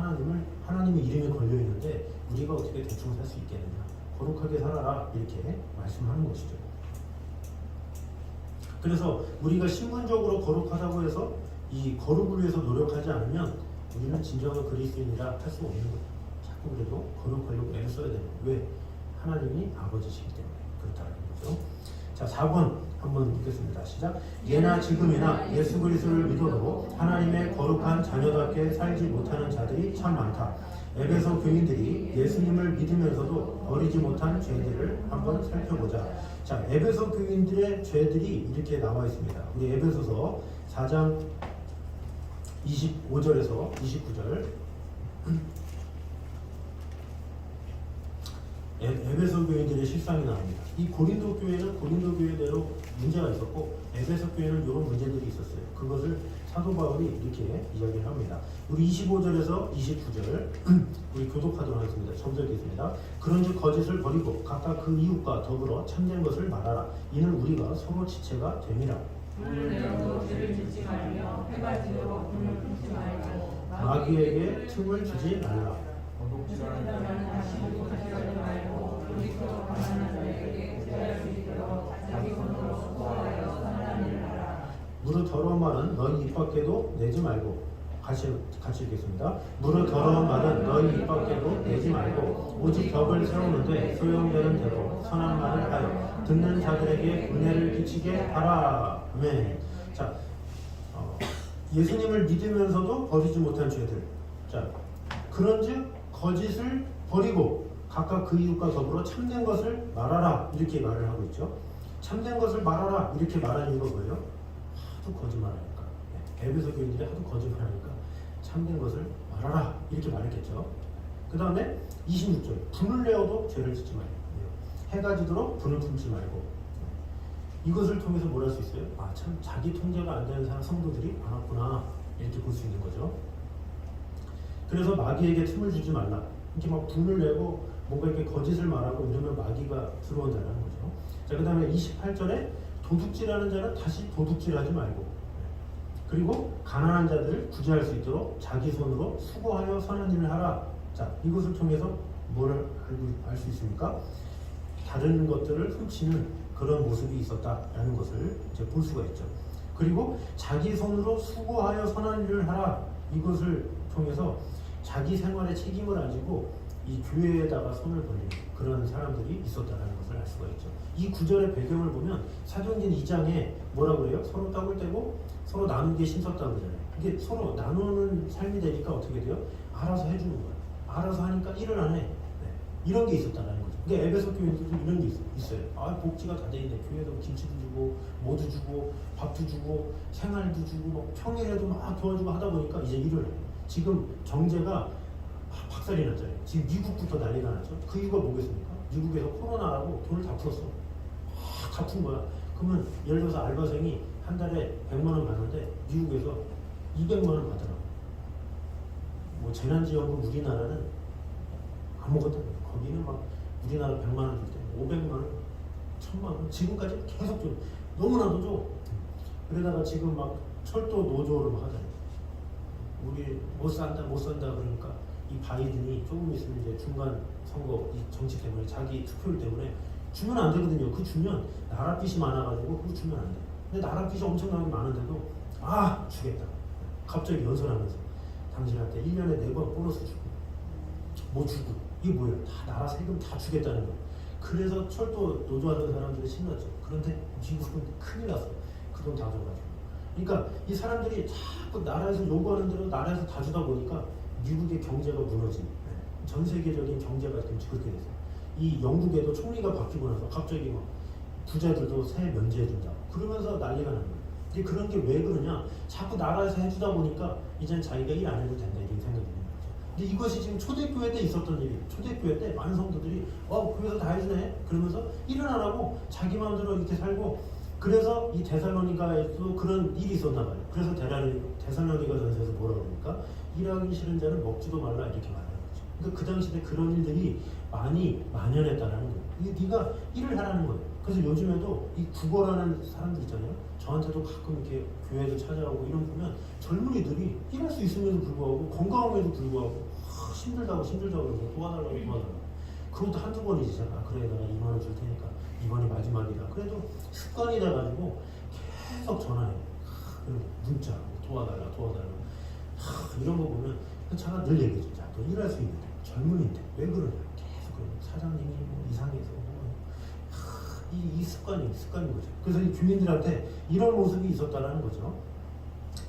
하나님의 이름이 걸려 있는데 우리가 어떻게 대충 살 수 있겠느냐? 거룩하게 살아라 이렇게 말씀하는 것이죠. 그래서 우리가 신분적으로 거룩하다고 해서 이 거룩을 위해서 노력하지 않으면 우리는 진정한 그리스도인이라 할 수 없는 거예요. 자꾸 그래도 거룩하려고 애를 써야 되는 거예요. 왜? 하나님이 아버지시기 때문에 그렇다는 거죠. 자, 4번 한번 읽겠습니다. 시작. 예나 지금이나 예수 그리스도를 믿어도 하나님의 거룩한 자녀답게 살지 못하는 자들이 참 많다. 에베소 교인들이 예수님을 믿으면서도 버리지 못한 죄들을 한번 살펴보자. 자, 에베소 교인들의 죄들이 이렇게 나와 있습니다. 우리 에베소서 4장 25절에서 29절. 에베소 교인들의 실상이 나옵니다. 이 고린도 교회는 고린도 교회대로 문제가 있었고 에베소 교회는 이런 문제들이 있었어요. 그것을 사도 바울이 이렇게 이야기를 합니다. 우리 25절에서 29절 우리 교독하도록 하겠습니다. 점적이겠습니다. 그런즉 거짓을 버리고 각각 그 이웃과 더불어 참된 것을 말하라. 이는 우리가 서로 지체가 됨이라. 오늘 내어도 죄를 짓지 말며 해가 지도록 눈을 품지 말고 마귀에게 틈을 주지 말라. 도둑질하는 자는 다시 도둑질하지 말고 오직도 가난한 자에게 부자를 주시도록 자기 손으로 수고하여 선한 일을 하라. 무릇 더러운 말은 너희 입 밖에도 내지 말고 같이 읽겠습니다. 무릇 더러운 말은 너희 입 밖에도 내지 말고 오직 벽을 세우는데 소용되는 대로 선한 말을 하여 듣는 자들에게 은혜를 끼치게 하라. 아멘. 자, 예수님을 믿으면서도 버리지 못한 죄들. 자, 그런즉 거짓을 버리고 각각 그 이웃과 더불어 참된 것을 말하라. 이렇게 말을 하고 있죠. 참된 것을 말하라. 이렇게 말하는 이유가 뭐예요? 하도 거짓말하니까. 에베소 교인들이 하도 거짓말하니까 참된 것을 말하라. 이렇게 말했겠죠. 그 다음에 26절. 분을 내어도 죄를 짓지 말고 해가 지도록 분을 품지 말고. 이것을 통해서 뭘 할 수 있어요? 아, 참 자기 통제가 안 되는 사람 성도들이 많았구나. 이렇게 볼 수 있는 거죠. 그래서 마귀에게 틈을 주지 말라. 이렇게 막 분을 내고 뭔가 이렇게 거짓을 말하고 이러면 마귀가 들어온다는 거죠. 자, 그 다음에 28절에 도둑질하는 자는 다시 도둑질하지 말고, 그리고 가난한 자들을 구제할 수 있도록 자기 손으로 수고하여 선한 일을 하라. 자, 이것을 통해서 뭘 알 수 있습니까? 다른 것들을 훔치는 그런 모습이 있었다라는 것을 이제 볼 수가 있죠. 그리고 자기 손으로 수고하여 선한 일을 하라. 이것을 통해서 자기 생활의 책임을 안 지고 이 교회에다가 손을 벌리는 그런 사람들이 있었다는 것을 알 수가 있죠. 이 구절의 배경을 보면 사도행전 2장에 뭐라고 그래요? 서로 떡을 떼고 서로 나누게 신섰다고 그러잖아요. 이게 서로 나누는 삶이 되니까 어떻게 돼요? 알아서 해주는 거예요. 알아서 하니까 일을 안 해. 네. 이런 게 있었다는 거죠. 그러니까 에베소 교인들도 이런 게 있어요. 아, 복지가 다 돼 있네. 교회도 김치도 주고 뭐도 주고 밥도 주고 생활도 주고 뭐 평일에도 막 도와주고 하다 보니까 이제 일을 해요. 지금 정제가 박살이 났잖아요. 지금 미국부터 난리가 났죠. 그 이유가 뭐겠습니까? 미국에서 코로나라고 돈을 다 풀었어. 다 푼 거야. 그러면 예를 들어서 알바생이 한 달에 100만 원 받는데 미국에서 200만 원 받더라고. 뭐 재난지원금 우리나라는 아무것도 안 돼. 거기는 막 우리나라 100만 원 줄 때 500만 원, 1000만 원 지금까지 계속 줘. 너무나도 줘. 그러다가 지금 막 철도 노조를 막 하잖아요. 우리 못 산다 그러니까 이 바이든이 조금 있으면 이제 중간 선거 이 정치 때문에 자기 투표율 때문에 주면 안 되거든요. 그 주면 나라 빚이 많아가지고 그거 주면 안 돼. 근데 나라 빚이 엄청나게 많은데도 주겠다. 갑자기 연설하면서 당신한테 1년에 4번 보너스 주고 뭐 주고 이게 뭐예요? 다 나라 세금 다 주겠다는 거예요. 그래서 철도 노조하던 사람들이 신났죠. 그런데 미국은 큰일 났어. 그 돈 다 줘가지고. 그러니까 이 사람들이 자꾸 나라에서 요구하는 대로 나라에서 다 주다 보니까 미국의 경제가 무너진, 전 세계적인 경제가 지금 그렇게 됐어요. 이 영국에도 총리가 바뀌고 나서 갑자기 막 부자들도 세금 면제해준다. 그러면서 난리가 나는 거예요. 근데 그런 게 왜 그러냐? 자꾸 나라에서 해주다 보니까 이제는 자기가 일 안 해도 된다 이런 생각이 드는 거죠. 근데 이것이 지금 초대교회 때 있었던 일이에요. 초대교회 때 많은 성도들이 교회에서 다 해주네. 그러면서 일은 안 하고 자기 마음대로 이렇게 살고. 그래서 이 데살로니가에도 그런 일이 있었나 봐요. 그래서 데살로니가 전서에서 뭐라고 그러니까 일하기 싫은 자는 먹지도 말라 이렇게 말하는 거죠. 그러니까 그 당시에 그런 일들이 많이 만연했다는 거예요. 이게 네가 일을 하라는 거예요. 그래서 요즘에도 이 국어라는 사람들 있잖아요. 저한테도 가끔 이렇게 교회도 찾아오고 이런 거 보면 젊은이들이 일할 수 있음에도 불구하고 건강함에도 불구하고 힘들다고 그러고 도와달라고. 그것도 한두 번이지. 그래 내가 2만 원 줄 테니까 이번이 마지막이다. 그래도 습관이 돼가지고 계속 전화해. 문자 도와달라. 이런 거 보면 제가 늘 얘기해줘. 너 일할 수 있는데 젊은이인데 왜 그러냐. 계속 그러고 사장님이 뭐 이상해서 이 습관인 거죠. 그래서 이 주민들한테 이런 모습이 있었다라는 거죠.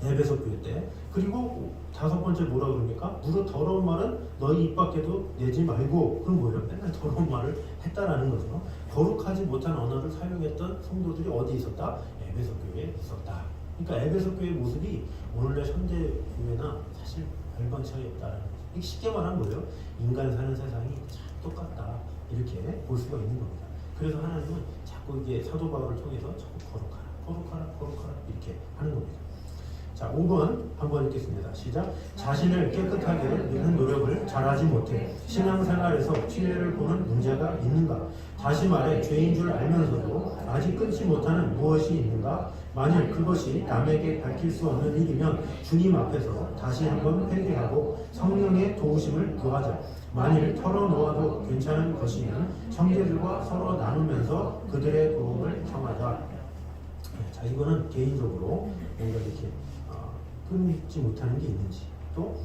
에베소 교회 때. 그리고 5번째 뭐라 그럽니까? 무릇 더러운 말은 너희 입 밖에도 내지 말고. 그럼 뭐예요? 맨날 더러운 말을 했다라는 거죠. 거룩하지 못한 언어를 사용했던 성도들이 어디 있었다? 에베소 교회에 있었다. 그러니까 에베소 교회의 모습이 오늘날 현대 교회나 사실 별반 차이 없다라는 거죠. 이게 쉽게 말하면 뭐예요? 인간 사는 세상이 참 똑같다. 이렇게 볼 수가 있는 겁니다. 그래서 하나님은 자꾸 이게 사도 바울을 통해서 자꾸 거룩하라 이렇게 하는 겁니다. 자, 5번 한번 읽겠습니다. 시작. 자신을 깨끗하게 믿는 노력을 잘하지 못해 신앙생활에서 피해를 보는 문제가 있는가? 다시 말해 죄인 줄 알면서도 아직 끊지 못하는 무엇이 있는가? 만일 그것이 남에게 밝힐 수 없는 일이면 주님 앞에서 다시 한번 회개하고 성령의 도우심을 구하자. 만일 털어놓아도 괜찮은 것이면 형제들과 서로 나누면서 그들의 도움을 청하자. 자, 이거는 개인적으로 뭔가 이렇게 끊지 못하는 게 있는지, 또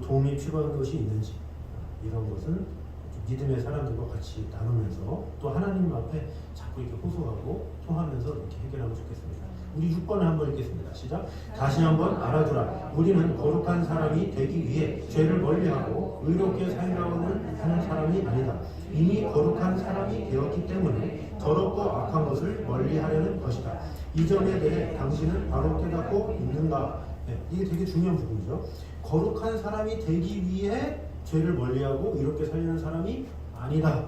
도움이 필요한 것이 있는지, 이런 것은 믿음의 사람들과 같이 나누면서 또 하나님 앞에 자꾸 이렇게 호소하고 통하면서 이렇게 해결하면 좋겠습니다. 우리 6번을 한번 읽겠습니다. 시작. 다시 한번 알아두라. 우리는 거룩한 사람이 되기 위해 죄를 멀리하고 의롭게 살려는 하는 사람이 아니다. 이미 거룩한 사람이 되었기 때문에 더럽고 악한 것을 멀리하려는 것이다. 이 점에 대해 당신은 바로 깨닫고 있는가? 네, 이게 되게 중요한 부분이죠. 거룩한 사람이 되기 위해 죄를 멀리하고 이렇게 살려는 사람이 아니다.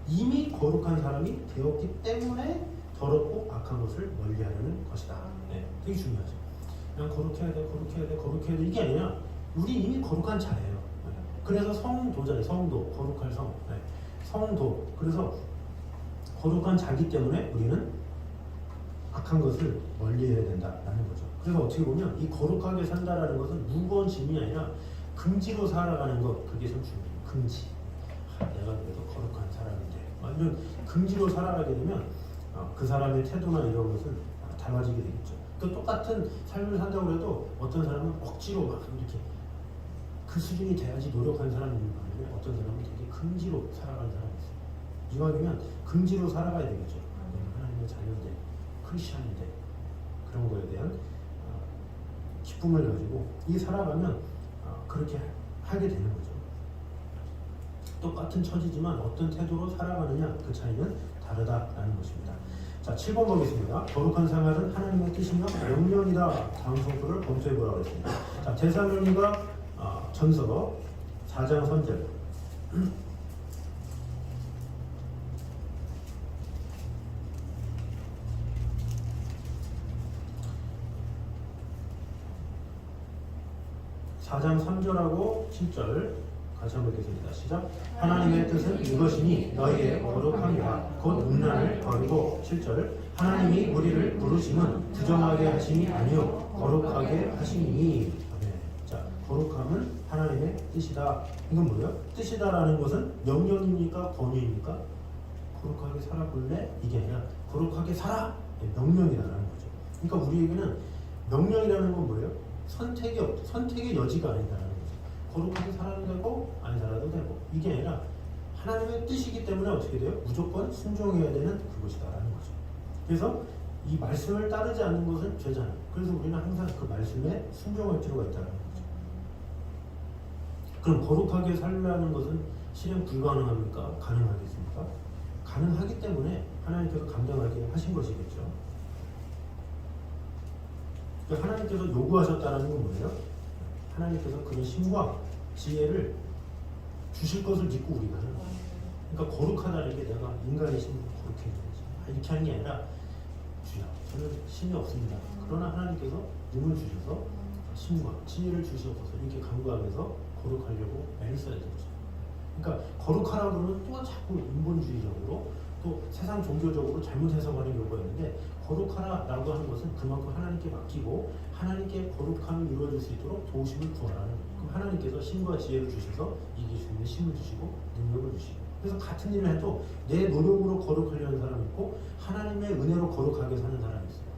이미 거룩한 사람이 되었기 때문에 더럽고 악한 것을 멀리하려는 것이다. 네, 되게 중요하죠. 그냥 거룩해야 돼, 거룩해야 돼, 거룩해야 돼 이게 아니라 우리 이미 거룩한 자예요. 네. 그래서 성도잖아요. 성도, 거룩할 성. 네. 성도. 그래서 거룩한 자기 때문에 우리는 악한 것을 멀리해야 된다라는 거죠. 그래서 어떻게 보면 이 거룩하게 산다라는 것은 무거운 짐이 아니라 금지로 살아가는 것, 그게 참 중요해요. 금지. 내가 그래도 거룩한 사람인데 이런 금지로 살아가게 되면 그 사람의 태도나 이런 것은 달라지게 되겠죠. 또 똑같은 삶을 산다고 해도 어떤 사람은 억지로 막 이렇게 그 수준이 돼야지 노력하는 사람이 있는 반면에 어떤 사람은 되게 금지로 살아가는 사람이 있어요. 이왕이면 금지로 살아가야 되겠죠. 하나님의 자녀인데, 크리스천인데 그런 거에 대한 기쁨을 가지고 이 살아가면 그렇게 하게 되는 거죠. 똑같은 처지지만 어떤 태도로 살아가느냐 그 차이는 다르다라는 것입니다. 자, 7번 보겠습니다. 거룩한 생활은 하나님의 뜻이며 명령이다. 다음 성구를 검토해 보라고 했습니다. 자, 데살로니가 전서 4장 3절. (4장 3절하고 7절) 같이 한번 읽겠습니다. 시작. 하나님의 뜻은 이것이니 너희의 거룩함이라 곧 음란을 버리고 7절. 하나님이 우리를 부르심은 부정하게 하심이 아니요 거룩하게 하심이니. 자, 거룩함은 하나님의 뜻이다. 이건 뭐예요? 뜻이다라는 것은 명령입니까? 권유입니까? 거룩하게 살아볼래? 이게 아니라 거룩하게 살아! 명령이라는 거죠. 그러니까 우리에게는 명령이라는 건 뭐예요? 선택의 여지가 아니다라는 거죠. 거룩하게 살아도 되고 안 살아도 되고 이게 아니라 하나님의 뜻이기 때문에 어떻게 돼요? 무조건 순종해야 되는 그것이다라는 거죠. 그래서 이 말씀을 따르지 않는 것은 죄잖아요. 그래서 우리는 항상 그 말씀에 순종할 필요가 있다는 거죠. 그럼 거룩하게 살려는 것은 실행 불가능합니까? 가능하겠습니까? 가능하기 때문에 하나님께서 감당하게 하신 것이겠죠. 하나님께서 요구하셨다는 건 뭐예요? 하나님께서 그런 힘과 지혜를 주실 것을 믿고 우리가 하는 거예요. 그러니까 거룩하다는 게 내가 인간의 힘으로 거룩해져야지 이렇게 하는 게 아니라 주여 저는 힘이 없습니다. 그러나 하나님께서 능을 주셔서 힘과 지혜를 주셔서 이렇게 간구하면서 거룩하려고 애를 써야 되죠. 그러니까 거룩하라고 그러면 또 자꾸 인본주의적으로 또 세상 종교적으로 잘못 해석하는 경우가 있는데 거룩하라고 하는 것은 그만큼 하나님께 맡기고 하나님께 거룩함이 이루어질 수 있도록 도우심을 구하라는 거예요. 그럼 하나님께서 힘과 지혜를 주셔서 이길 수 있는 힘을 주시고 능력을 주시고 그래서 같은 일을 해도 내 노력으로 거룩하려는 사람이 있고 하나님의 은혜로 거룩하게 사는 사람이 있어요.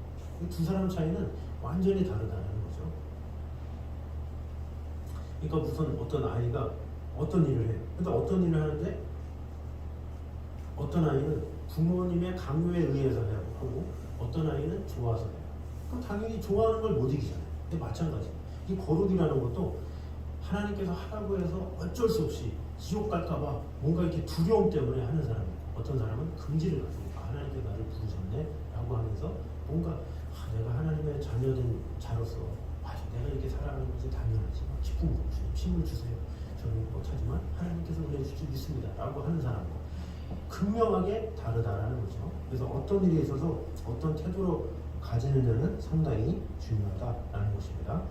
이 두 사람 차이는 완전히 다르다는 거죠. 그러니까 무슨 어떤 아이가 어떤 일을 해요. 근데 어떤 일을 하는데 어떤 아이는 부모님의 강요에 의해서 하고 어떤 아이는 좋아서 해요. 그럼 당연히 좋아하는 걸 못 이기잖아요. 근데 마찬가지예요. 이 거룩이라는 것도 하나님께서 하라고 해서 어쩔 수 없이 지옥 갈까봐 뭔가 이렇게 두려움 때문에 하는 사람이 있고 어떤 사람은 금지를 가지고 하나님께서 나를 부르셨네 라고 하면서 뭔가 내가 하나님의 자녀된 자로서 내가 이렇게 살아가는 것이 당연하지 기쁨 힘을 주세요. 저는 못하지만 하나님께서 은혜 주실 수 믿습니다 라고 하는 사람과 극명하게 다르다라는 거죠. 그래서 어떤 일에 있어서 어떤 태도로 가지는 자는 상당히 중요하다라는 것입니다.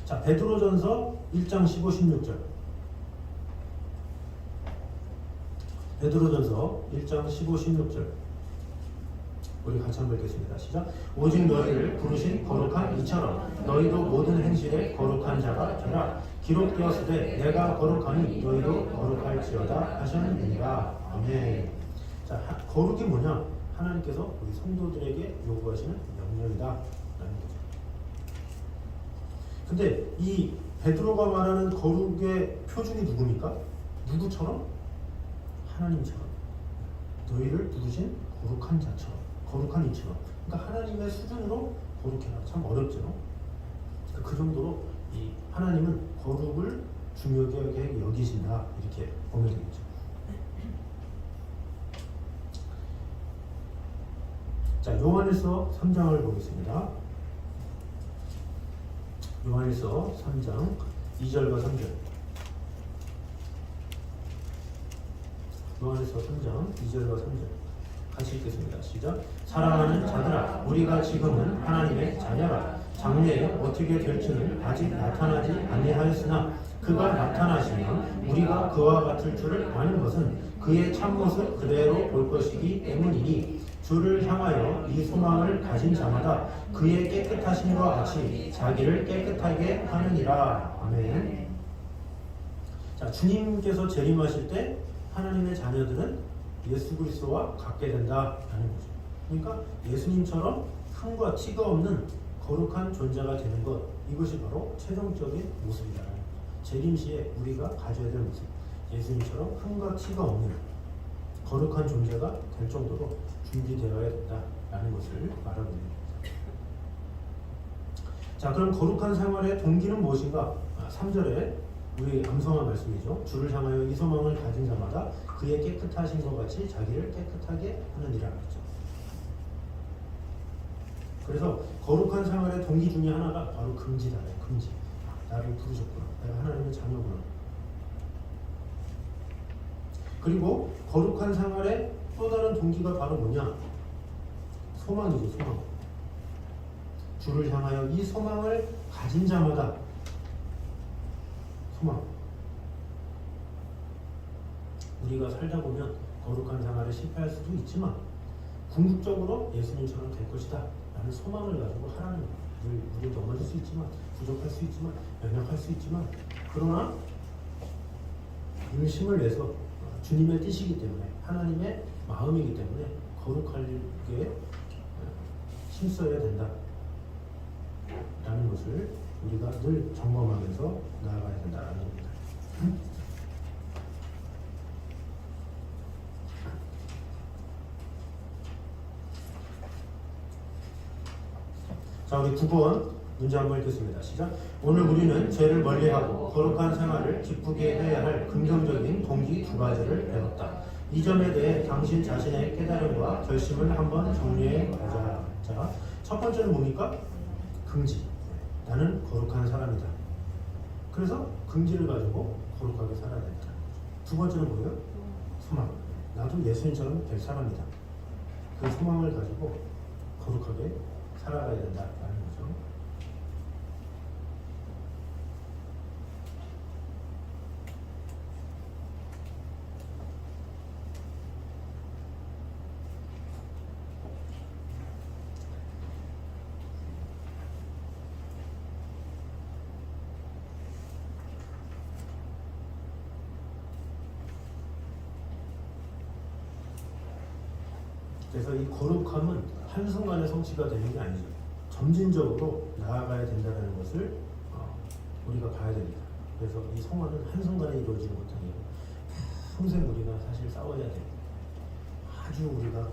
자, 베드로전서 1장 15, 16절. 베드로전서 1장 15, 16절. 우리 같이 한번 읽겠습니다. 시작. 오직 너희를 부르신 거룩한 이처럼 너희도 모든 행실에 거룩한 자가 되라. 기록되었으되 내가 거룩하니 너희도 거룩할지어다 하셨느니라. 아멘. 자, 거룩이 뭐냐? 하나님께서 우리 성도들에게 요구하시는 명령이다 라는 거죠. 근데 이 베드로가 말하는 거룩의 표준이 누굽니까? 누구처럼? 하나님처럼. 너희를 부르신 거룩한 자처럼, 거룩한 이처럼. 그러니까 하나님의 수준으로 거룩해라. 참 어렵죠. 그 정도로 이 하나님은 거룩을 중요하게 여기신다, 이렇게 보면 되겠죠. 자, 요한일서 3장을 보겠습니다. 요한일서 3장 2절과 3절. 요한일서 3장 2절과 3절 같이 읽겠습니다. 시작. 사랑하는 자들아, 우리가 지금은 하나님의 자녀라. 장래에 어떻게 될지는 아직 나타나지 아니하였으나 그가 나타나시면 우리가 그와 같을 줄을 아는 것은 그의 참모습 그대로 볼 것이기 때문이니 주를 향하여 이 소망을 가진 자마다 그의 깨끗하심과 같이 자기를 깨끗하게 하느니라. 아멘. 자, 주님께서 재림하실 때 하나님의 자녀들은 예수 그리스도와 같게 된다라는 거죠. 그러니까 예수님처럼 흠과 티가 없는 거룩한 존재가 되는 것, 이것이 바로 최종적인 모습이라는 거죠. 재림 시에 우리가 가져야 될 모습, 예수님처럼 흠과 티가 없는 거룩한 존재가 될 정도로 준비되어야 된다라는 것을 말하고 있는 겁니다. 자, 그럼 거룩한 생활의 동기는 무엇인가? 3절에 우리 암송한 말씀이죠. 주를 향하여 이 소망을 가진 자마다 그의 깨끗하신 것 같이 자기를 깨끗하게 하느니라 그랬죠. 그래서 거룩한 생활의 동기 중에 하나가 바로 금지다. 금지. 나를 부르셨구나. 내가 하나님의 자녀구나. 그리고 거룩한 생활의 또 다른 동기가 바로 뭐냐? 소망이죠. 소망. 주를 향하여 이 소망을 가진 자마다 소망. 우리가 살다 보면 거룩한 생활에 실패할 수도 있지만 궁극적으로 예수님처럼 될 것이다 라는 소망을 가지고 하라는 거예요. 우리 넘어질 수 있지만, 부족할 수 있지만, 연약할 수 있지만, 그러나 힘을 내서 주님의 뜻이기 때문에, 하나님의 마음이기 때문에 거룩하게 힘써야 된다 라는 것을 우리가 늘 점검하면서 나아가야 된다는 겁니다. 자, 우리 9번 문제 한번 읽겠습니다. 시작. 오늘 우리는 죄를 멀리하고 거룩한 생활을 기쁘게 해야 할 긍정적인 동기 두 가지를 배웠다. 이 점에 대해 당신 자신의 깨달음과 결심을 한번 정리해 보자. 자, 첫 번째는 뭡니까? 긍지. 나는 거룩한 사람이다. 그래서 긍지를 가지고 거룩하게 살아야 된다. 두 번째는 뭐예요? 소망. 나도 예수님처럼 될 사람이다. 그 소망을 가지고 거룩하게 살아가야 된다라는 거죠. 그래서 이 거룩함은 한순간에 성취가 되는 게 아니죠. 점진적으로 나아가야 된다는 것을 우리가 봐야 됩니다. 그래서 이 성화는 한순간에 이루어지는 것도 아니고 평생 우리가 사실 싸워야 돼요. 아주 우리가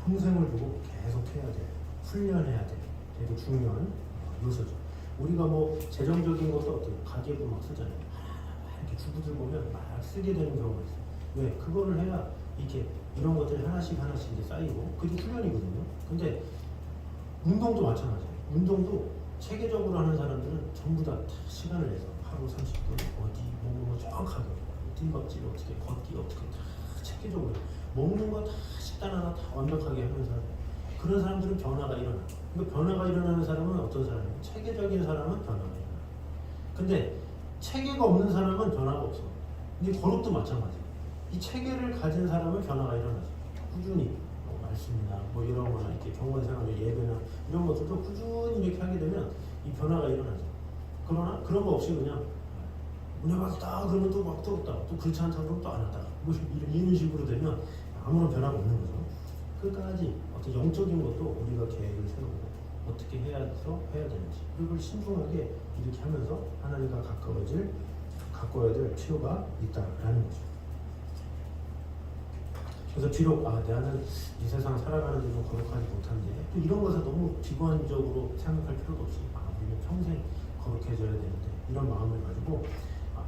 평생을 두고 계속 해야 돼요. 훈련해야 돼요. 되게 중요한 요소죠. 우리가 뭐 재정적인 것도 어때요? 가계부 막 쓰잖아요. 이렇게 주부들 보면 막 쓰게 되는 경우가 있어요. 왜? 그거를 해야 이렇게 이런 것들이 하나씩 이제 쌓이고 그게 훈련이거든요. 근데 운동도 마찬가지예요. 운동도 체계적으로 하는 사람들은 전부 다 시간을 내서 하루 30분 어디 뭐 정확하게 띵박질 어떻게 걷기 어떻게 다 체계적으로 먹는 거 다 식단 하나 다 완벽하게 하는 사람. 그 그런 사람들은 변화가 일어나. 그러니까 변화가 일어나는 사람은 어떤 사람이에요? 체계적인 사람은 변화가 일어나. 근데 체계가 없는 사람은 변화가 없어. 근데 거룩도 마찬가지야. 이 체계를 가진 사람은 변화가 일어나죠. 꾸준히 말씀이나 뭐 이런 거나 이렇게 경건 생활의 예배나 이런 것들도 꾸준히 이렇게 하게 되면 이 변화가 일어나죠. 그러나 그런 거 없이 그냥 은혜 받았다 그러면 또 막 또 그렇지 않다 그러면 또 안 한다. 뭐 이런 식으로 되면 아무런 변화가 없는 거죠. 끝까지 어떤 영적인 것도 우리가 계획을 세우고 어떻게 해야 되는지 그걸 신중하게 이렇게 하면서 하나님과 가까워야 될 필요가 있다라는 거죠. 그래서 비록 나는 이 세상 살아가는데 좀 거룩하지 못한데 또 이런 것을 너무 비관적으로 생각할 필요도 없이 우리는 평생 거룩해져야 되는데 이런 마음을 가지고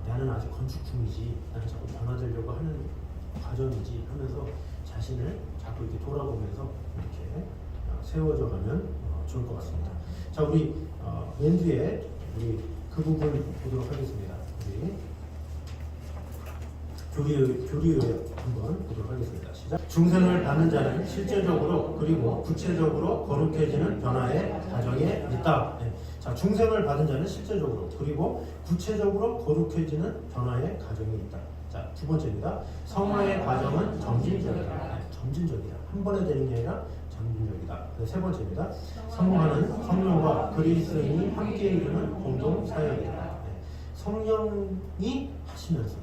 나는 아직 건축 중이지, 나는 자꾸 변화되려고 하는 과정이지 하면서 자신을 자꾸 이렇게 돌아보면서 이렇게 세워져 가면 좋을 것 같습니다. 자, 우리 맨 뒤에 우리 그 부분 보도록 하겠습니다. 우리 교리의 한번 보도록 하겠습니다. 시작. 중생을 받는 자는 실제적으로 그리고 구체적으로 거룩해지는 변화의 과정에 있다. 네. 자, 중생을 받은 자는 실제적으로 그리고 구체적으로 거룩해지는 변화의 과정이 있다. 자, 두 번째입니다. 성화의 과정은 점진적이다. 네, 점진적이다. 한 번에 되는 게 아니라 점진적이다. 네, 세 번째입니다. 성화는 성령과 그리스도인이 함께 이루는 공동 사역이다. 네, 성령이 하시면서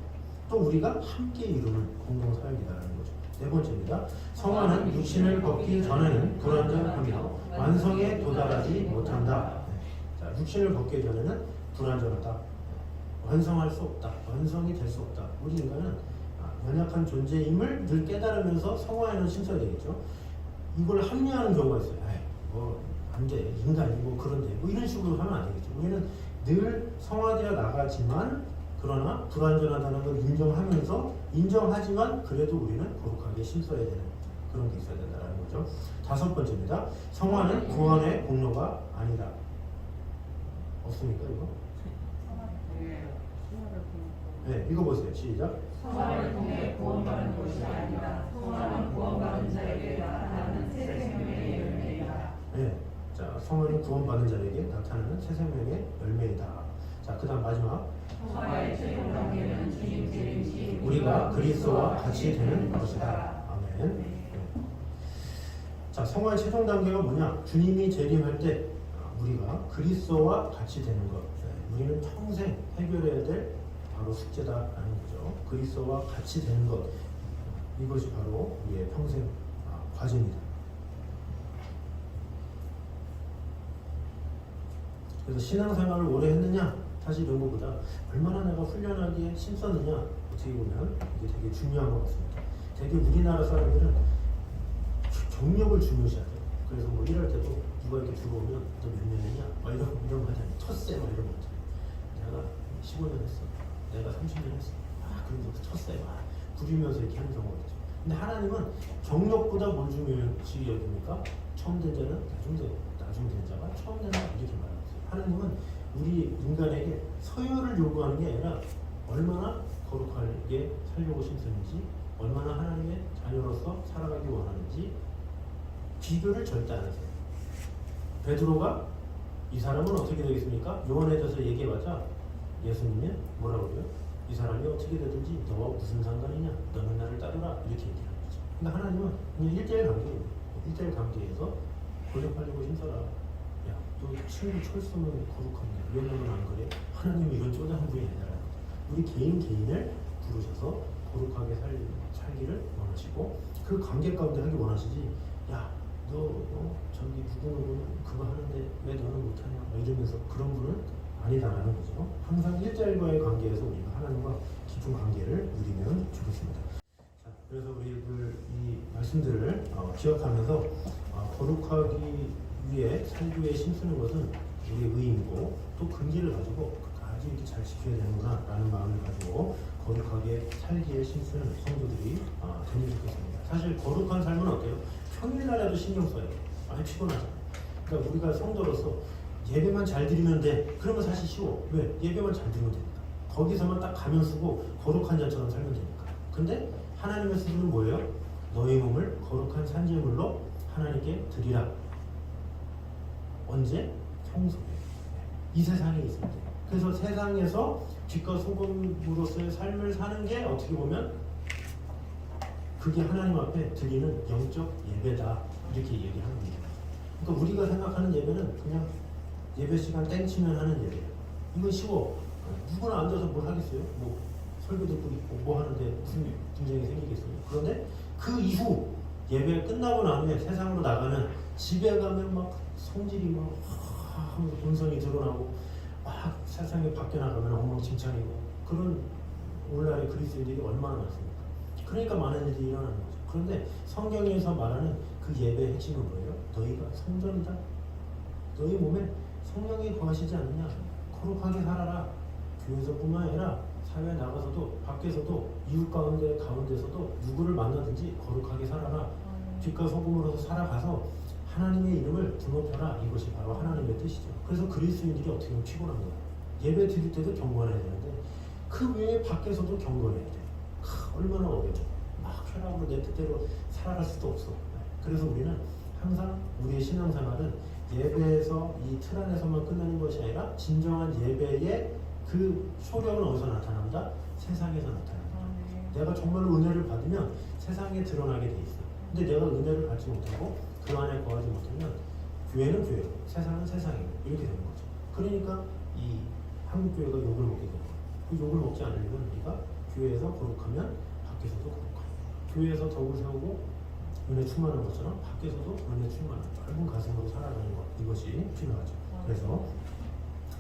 또 우리가 함께 이루는 공동 사역이다라는 거죠. 네 번째입니다. 성화는 육신을 벗기 전에는 불완전하며 완성에 도달하지 못한다. 자, 육신을 벗기 전에는 불완전하다. 완성할 수 없다. 완성이 될 수 없다. 우리 인간은 연약한 존재임을 늘 깨달으면서 성화에는 심어야 되겠죠. 이걸 합리화하는 경우가 있어요. 뭐 안 돼. 인간이 뭐 그런데 뭐 이런 식으로 하면 안 되겠죠. 우리는 늘 성화되어 나가지만 그러나 불완전하다는 걸 인정하지만 그래도 우리는 거룩하게 심어야 되는 그런 게 있어야 된다는 거죠. 다섯 번째입니다. 성화는 구원의 공로가 아니다. 없습니까 이거? 네, 읽어보세요. 시작. 성화를 통해 구원받는 것이 아니다. 성화는 구원받은 자에게 나타나는 새 생명의 열매이다. 네, 자, 성화는 구원받는 자에게 나타나는 새 생명의 열매이다. 자, 그다음 마지막. 성화의 최종 단계는 주님 재림시 우리가 그리스도와 같이 되는 것이다. 아멘. 네. 자, 성화의 최종 단계가 뭐냐? 주님이 재림할 때 우리가 그리스도와 같이 되는 것. 네, 우리는 평생 해결해야 될 바로 숙제다라는 거죠. 그리스도와 같이 되는 것. 이것이 바로 우리의 평생 과제입니다. 그래서 신앙생활을 오래 했느냐? 사실 이런 것보다 얼마나 내가 훈련하기에 힘썼느냐 어떻게 보면 이게 되게 중요한 것 같습니다. 되게 우리나라 사람들은 경력을 중요시하죠. 그래서 뭐 일할 때도 누가 이렇게 들어오면 너 몇 년 했냐? 막 이런 거 하잖아요. 텃세 막 이런 거 있잖아요. 내가 15년 했어. 내가 30년 했어. 그래도 텃세 막 부리면서 이렇게 하는 경우가 있죠. 근데 하나님은 경력보다 뭘 중요시 여깁니까? 처음 된 자는 나중 된 자가 처음 된 자 이렇게 말하고 있어요. 하나님은 우리 인간에게 서열을 요구하는 게 아니라 얼마나 거룩하게 살려고 심쓰는지, 얼마나 하나님의 자녀로서 살아가기 원하는지 비교를 절대 안 하세요. 베드로가 이 사람은 어떻게 되겠습니까? 요한에서 얘기해봤자 예수님이 뭐라고 그래요? 이 사람이 어떻게 되든지 너와 무슨 상관이냐? 너는 나를 따르라 이렇게 얘기하는 거죠. 근데 하나님은 그냥 1대1 관계예요. 1대1 관계에서 권력하려고 힘써라. 야, 너 친구 철수는 거룩한데 왜 너는 안 그래? 하나님은 이런 쪼잔한 분이 아니라 우리 개인을 부르셔서 거룩하게 살기를 원하시고 그 관계 가운데 하기 원하시지. 야, 너 저기 누구는 그거 하는데 왜 너는 못하냐? 이러면서 그런 분은 아니다라는 거죠. 항상 1대1과의 관계에서 우리가 하나님과 깊은 관계를 누리면 좋겠습니다. 자, 그래서 우리들 이 말씀들을 기억하면서 거룩하기 위해 살기 위해 힘쓰는 것은 우리의 의무고 또 근기를 가지고 아주 이렇게 잘 지켜야 되는구나 라는 마음을 가지고 거룩하게 살기에 힘쓰는 성도들이 되면 좋겠습니다. 사실 거룩한 삶은 어때요? 평일날에도 신경 써요. 많이 피곤하잖아요. 그러니까 우리가 성도로서 예배만 잘 드리면 돼. 그러면 사실 쉬워. 왜? 예배만 잘 드리면 되니까. 거기서만 딱 가면 쓰고 거룩한 자처럼 살면 되니까. 근데 하나님의 수준은 뭐예요? 너희 몸을 거룩한 산제물로 하나님께 드리라. 언제? 평소에. 이 세상에 있을 때. 그래서 세상에서 빛과 소금으로서의 삶을 사는 게 어떻게 보면 그게 하나님 앞에 드리는 영적 예배다. 이렇게 얘기하는 겁니다. 그러니까 우리가 생각하는 예배는 그냥 예배 시간 땡치면 하는 예배예요. 이건 쉬워. 누구나 앉아서 뭘 하겠어요? 뭐 설교 듣고 있고 뭐 하는데 무슨 분쟁이 생기겠어요? 그런데 그 이후 예배 끝나고 나면 세상으로 나가면 집에 가면 막 성질이 막 하면서 본성이 드러나고 막 세상에 밖에 나가면 엉망진창이고 그런 오늘날의 그리스도인들이 얼마나 많습니까? 그러니까 많은 일이 일어나는 거죠. 그런데 성경에서 말하는 그 예배의 핵심은 뭐예요? 너희가 성전이다. 너희 몸에 성령이 거하시지 않느냐? 거룩하게 살아라. 교회에서뿐만 아니라 사회에 나가서도 밖에서도 이웃 가운데서도 누구를 만나든지 거룩하게 살아라. 빛과 소금으로서 살아가서 하나님의 이름을 드높여라. 이것이 바로 하나님의 뜻이죠. 그래서 그리스도인들이 어떻게 보면 피곤한 거예요. 예배 드릴 때도 경건해야 되는데 그 외에 밖에서도 경건해야 돼. 얼마나 어려워. 막 쾌락으로 내 뜻대로 살아갈 수도 없어. 그래서 우리는 항상 우리의 신앙생활은 예배에서 이 틀 안에서만 끝나는 것이 아니라 진정한 예배의 그 효력은 어디서 나타난다? 세상에서 나타난다. 내가 정말로 은혜를 받으면 세상에 드러나게 돼 있어. 근데 내가 은혜를 받지 못하고 그 안에 거하지 못하면 교회는 교회고 세상은 세상이고 이렇게 되는 거죠. 그러니까 이 한국교회가 욕을 먹게 되는 거예요. 그 욕을 먹지 않으려면 우리가 교회에서 거룩하면 밖에서도 거룩하고 교회에서 덕을 세우고 은혜 충만한 것처럼 밖에서도 은혜 충만한 넓은 가슴으로 살아가는 것 이것이 필요하죠. 그래서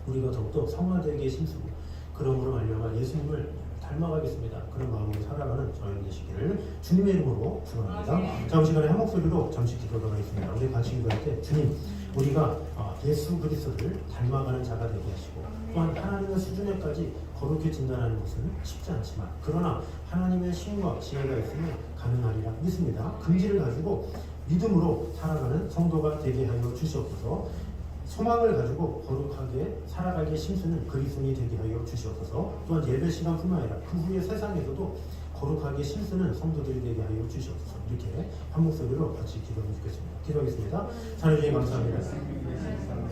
우리가 더욱더 성화되게 힘쓰고 그러므로 말미암아 예수님을 닮아가겠습니다. 그런 마음으로 살아가는 저희 되시기를 주님의 이름으로 축원합니다. 자, 이 시간에 한 목소리로 잠시 기도가 있습니다. 우리 같이 기도할 때 주님, 우리가 예수 그리스도를 닮아가는 자가 되게 하시고 또한 하나님의 수준에까지 거룩해진다는 것은 쉽지 않지만 그러나 하나님의 신과 지혜가 있으면 가능하리라 믿습니다. 긍지를 가지고 믿음으로 살아가는 성도가 되게 하여 주시옵소서. 소망을 가지고 거룩하게 살아가기에 힘쓰는 그리스도인이 되게 하여 주시옵소서. 또한 예배 시간뿐만 아니라 그 후에 세상에서도 거룩하게 힘쓰는 성도들이 되게 하여 주시옵소서. 이렇게 한 목소리로 같이 기도해 주겠습니다. 기도하겠습니다. 하나님 감사합니다.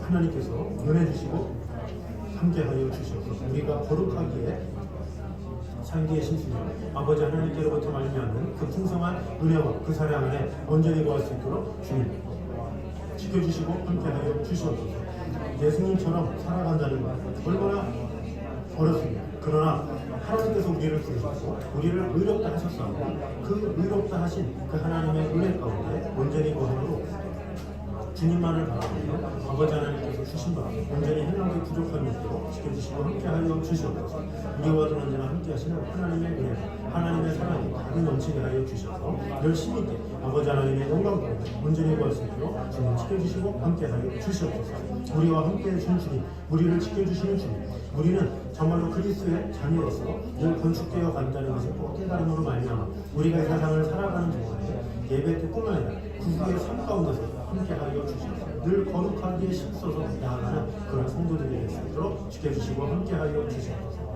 하나님께서 은혜 주시고 함께 하여 주시옵소서. 우리가 거룩하기에 살기에 힘쓰며 아버지 하나님께로부터 말미암는 그 풍성한 은혜와 그 사랑 안에 온전히 거할 수 있도록 주님 지켜주시고 함께하여 주시옵소서. 예수님처럼 살아간다는 것 얼마나 어렵습니다. 그러나 하나님께서 우리를 부르시고 우리를 의롭다 하셨사오고 그 의롭다 하신 그 하나님의 은혜 가운데 온전히 거함으로 주님만을 바라보며 아버지 하나님께서 주신 바 온전히 행하기 부족함이 없도록 지켜주시고 함께하여 주시옵소서. 우리와도 언제나 함께하시는 하나님의 은혜 하나님의 사랑이 가득 넘치게 하여 주셔서 열심히 있게 아버지 하나님의 영광 가운데 온전히 구할 수 있도록 주님 지켜주시고 함께하여 주시옵소서. 우리와 함께해 주신 주님, 우리를 지켜주시는 주님, 우리는 정말로 그리스도의 자녀로서 늘 건축되어 간다는 것을 꼭 깨달음으로 말미암아 우리가 이 세상을 살아가는 동안에 예배 때뿐만 아니라 그 후의 삶 가운데서 함께하여 주시옵소서. 늘 거룩하게 힘써서 나아가는 그런 성도들이 될 수 있도록 지켜주시고 함께하여 주시옵소서.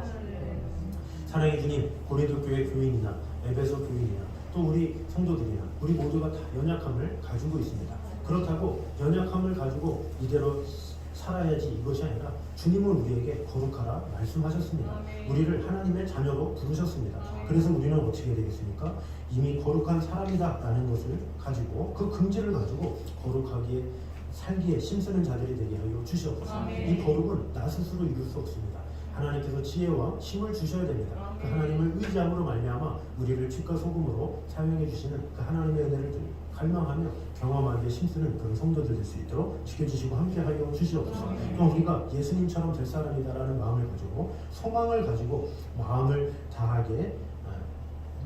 사랑의 주님, 고린도 교회 교인이나 에베소 교인이나 또 우리 성도들이나 우리 모두가 다 연약함을 가지고 있습니다. 그렇다고 연약함을 가지고 이대로 살아야지 이것이 아니라 주님은 우리에게 거룩하라 말씀하셨습니다. 우리를 하나님의 자녀로 부르셨습니다. 그래서 우리는 어떻게 되겠습니까? 이미 거룩한 사람이다 라는 것을 가지고 그 긍지를 가지고 거룩하게 살기에 힘쓰는 자들이 되게 하여 주시옵소서. 이 거룩은 나 스스로 이룰 수 없습니다. 하나님께서 지혜와 힘을 주셔야 됩니다. 그 하나님을 의지함으로 말미암아 우리를 빛과 소금으로 사용해 주시는 그 하나님의 은혜를 갈망하며 경험하기에 힘쓰는 그런 성도들 될 수 있도록 지켜주시고 함께하여 주시옵소서. 또 우리가 예수님처럼 될 사람이다라는 마음을 가지고 소망을 가지고 마음을 다하게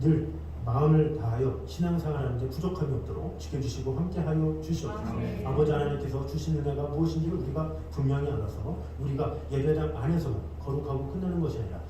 늘 마음을 다하여 신앙생활하는데 부족함이 없도록 지켜주시고 함께하여 주시옵소서. 아버지 하나님께서 주신 은혜가 무엇인지를 우리가 분명히 알아서 우리가 예배당 안에서만 거룩하고 끝나는 것이 아니라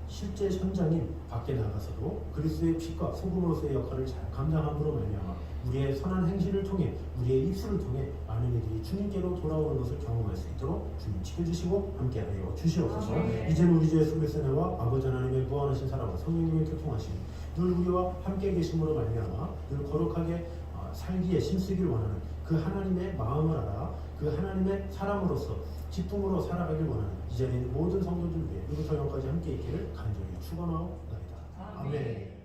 실제 현장인 밖에 나가서도 그리스도의 빛과 소금으로서의 역할을 잘 감당함으로 말미암아 우리의 선한 행실을 통해 우리의 입술을 통해 많은 이들이 주님께로 돌아오는 것을 경험할 수 있도록 주님 지켜주시고 함께하여 주시옵소서. 이제는 우리 주 예수 그리스도의 은혜와 아버지 하나님의 무한하신 사랑과 성령님의 교통하심 늘 우리와 함께 계심으로 말미암아 늘 거룩하게 살기에 힘쓰길 원하는 그 하나님의 마음을 알아 그 하나님의 사람으로서 기쁨으로 살아가길 원하는 이 자리에 있는 모든 성도들 위해 이부터 영까지 함께 있기를 간절히 축원하옵나이다. 아멘.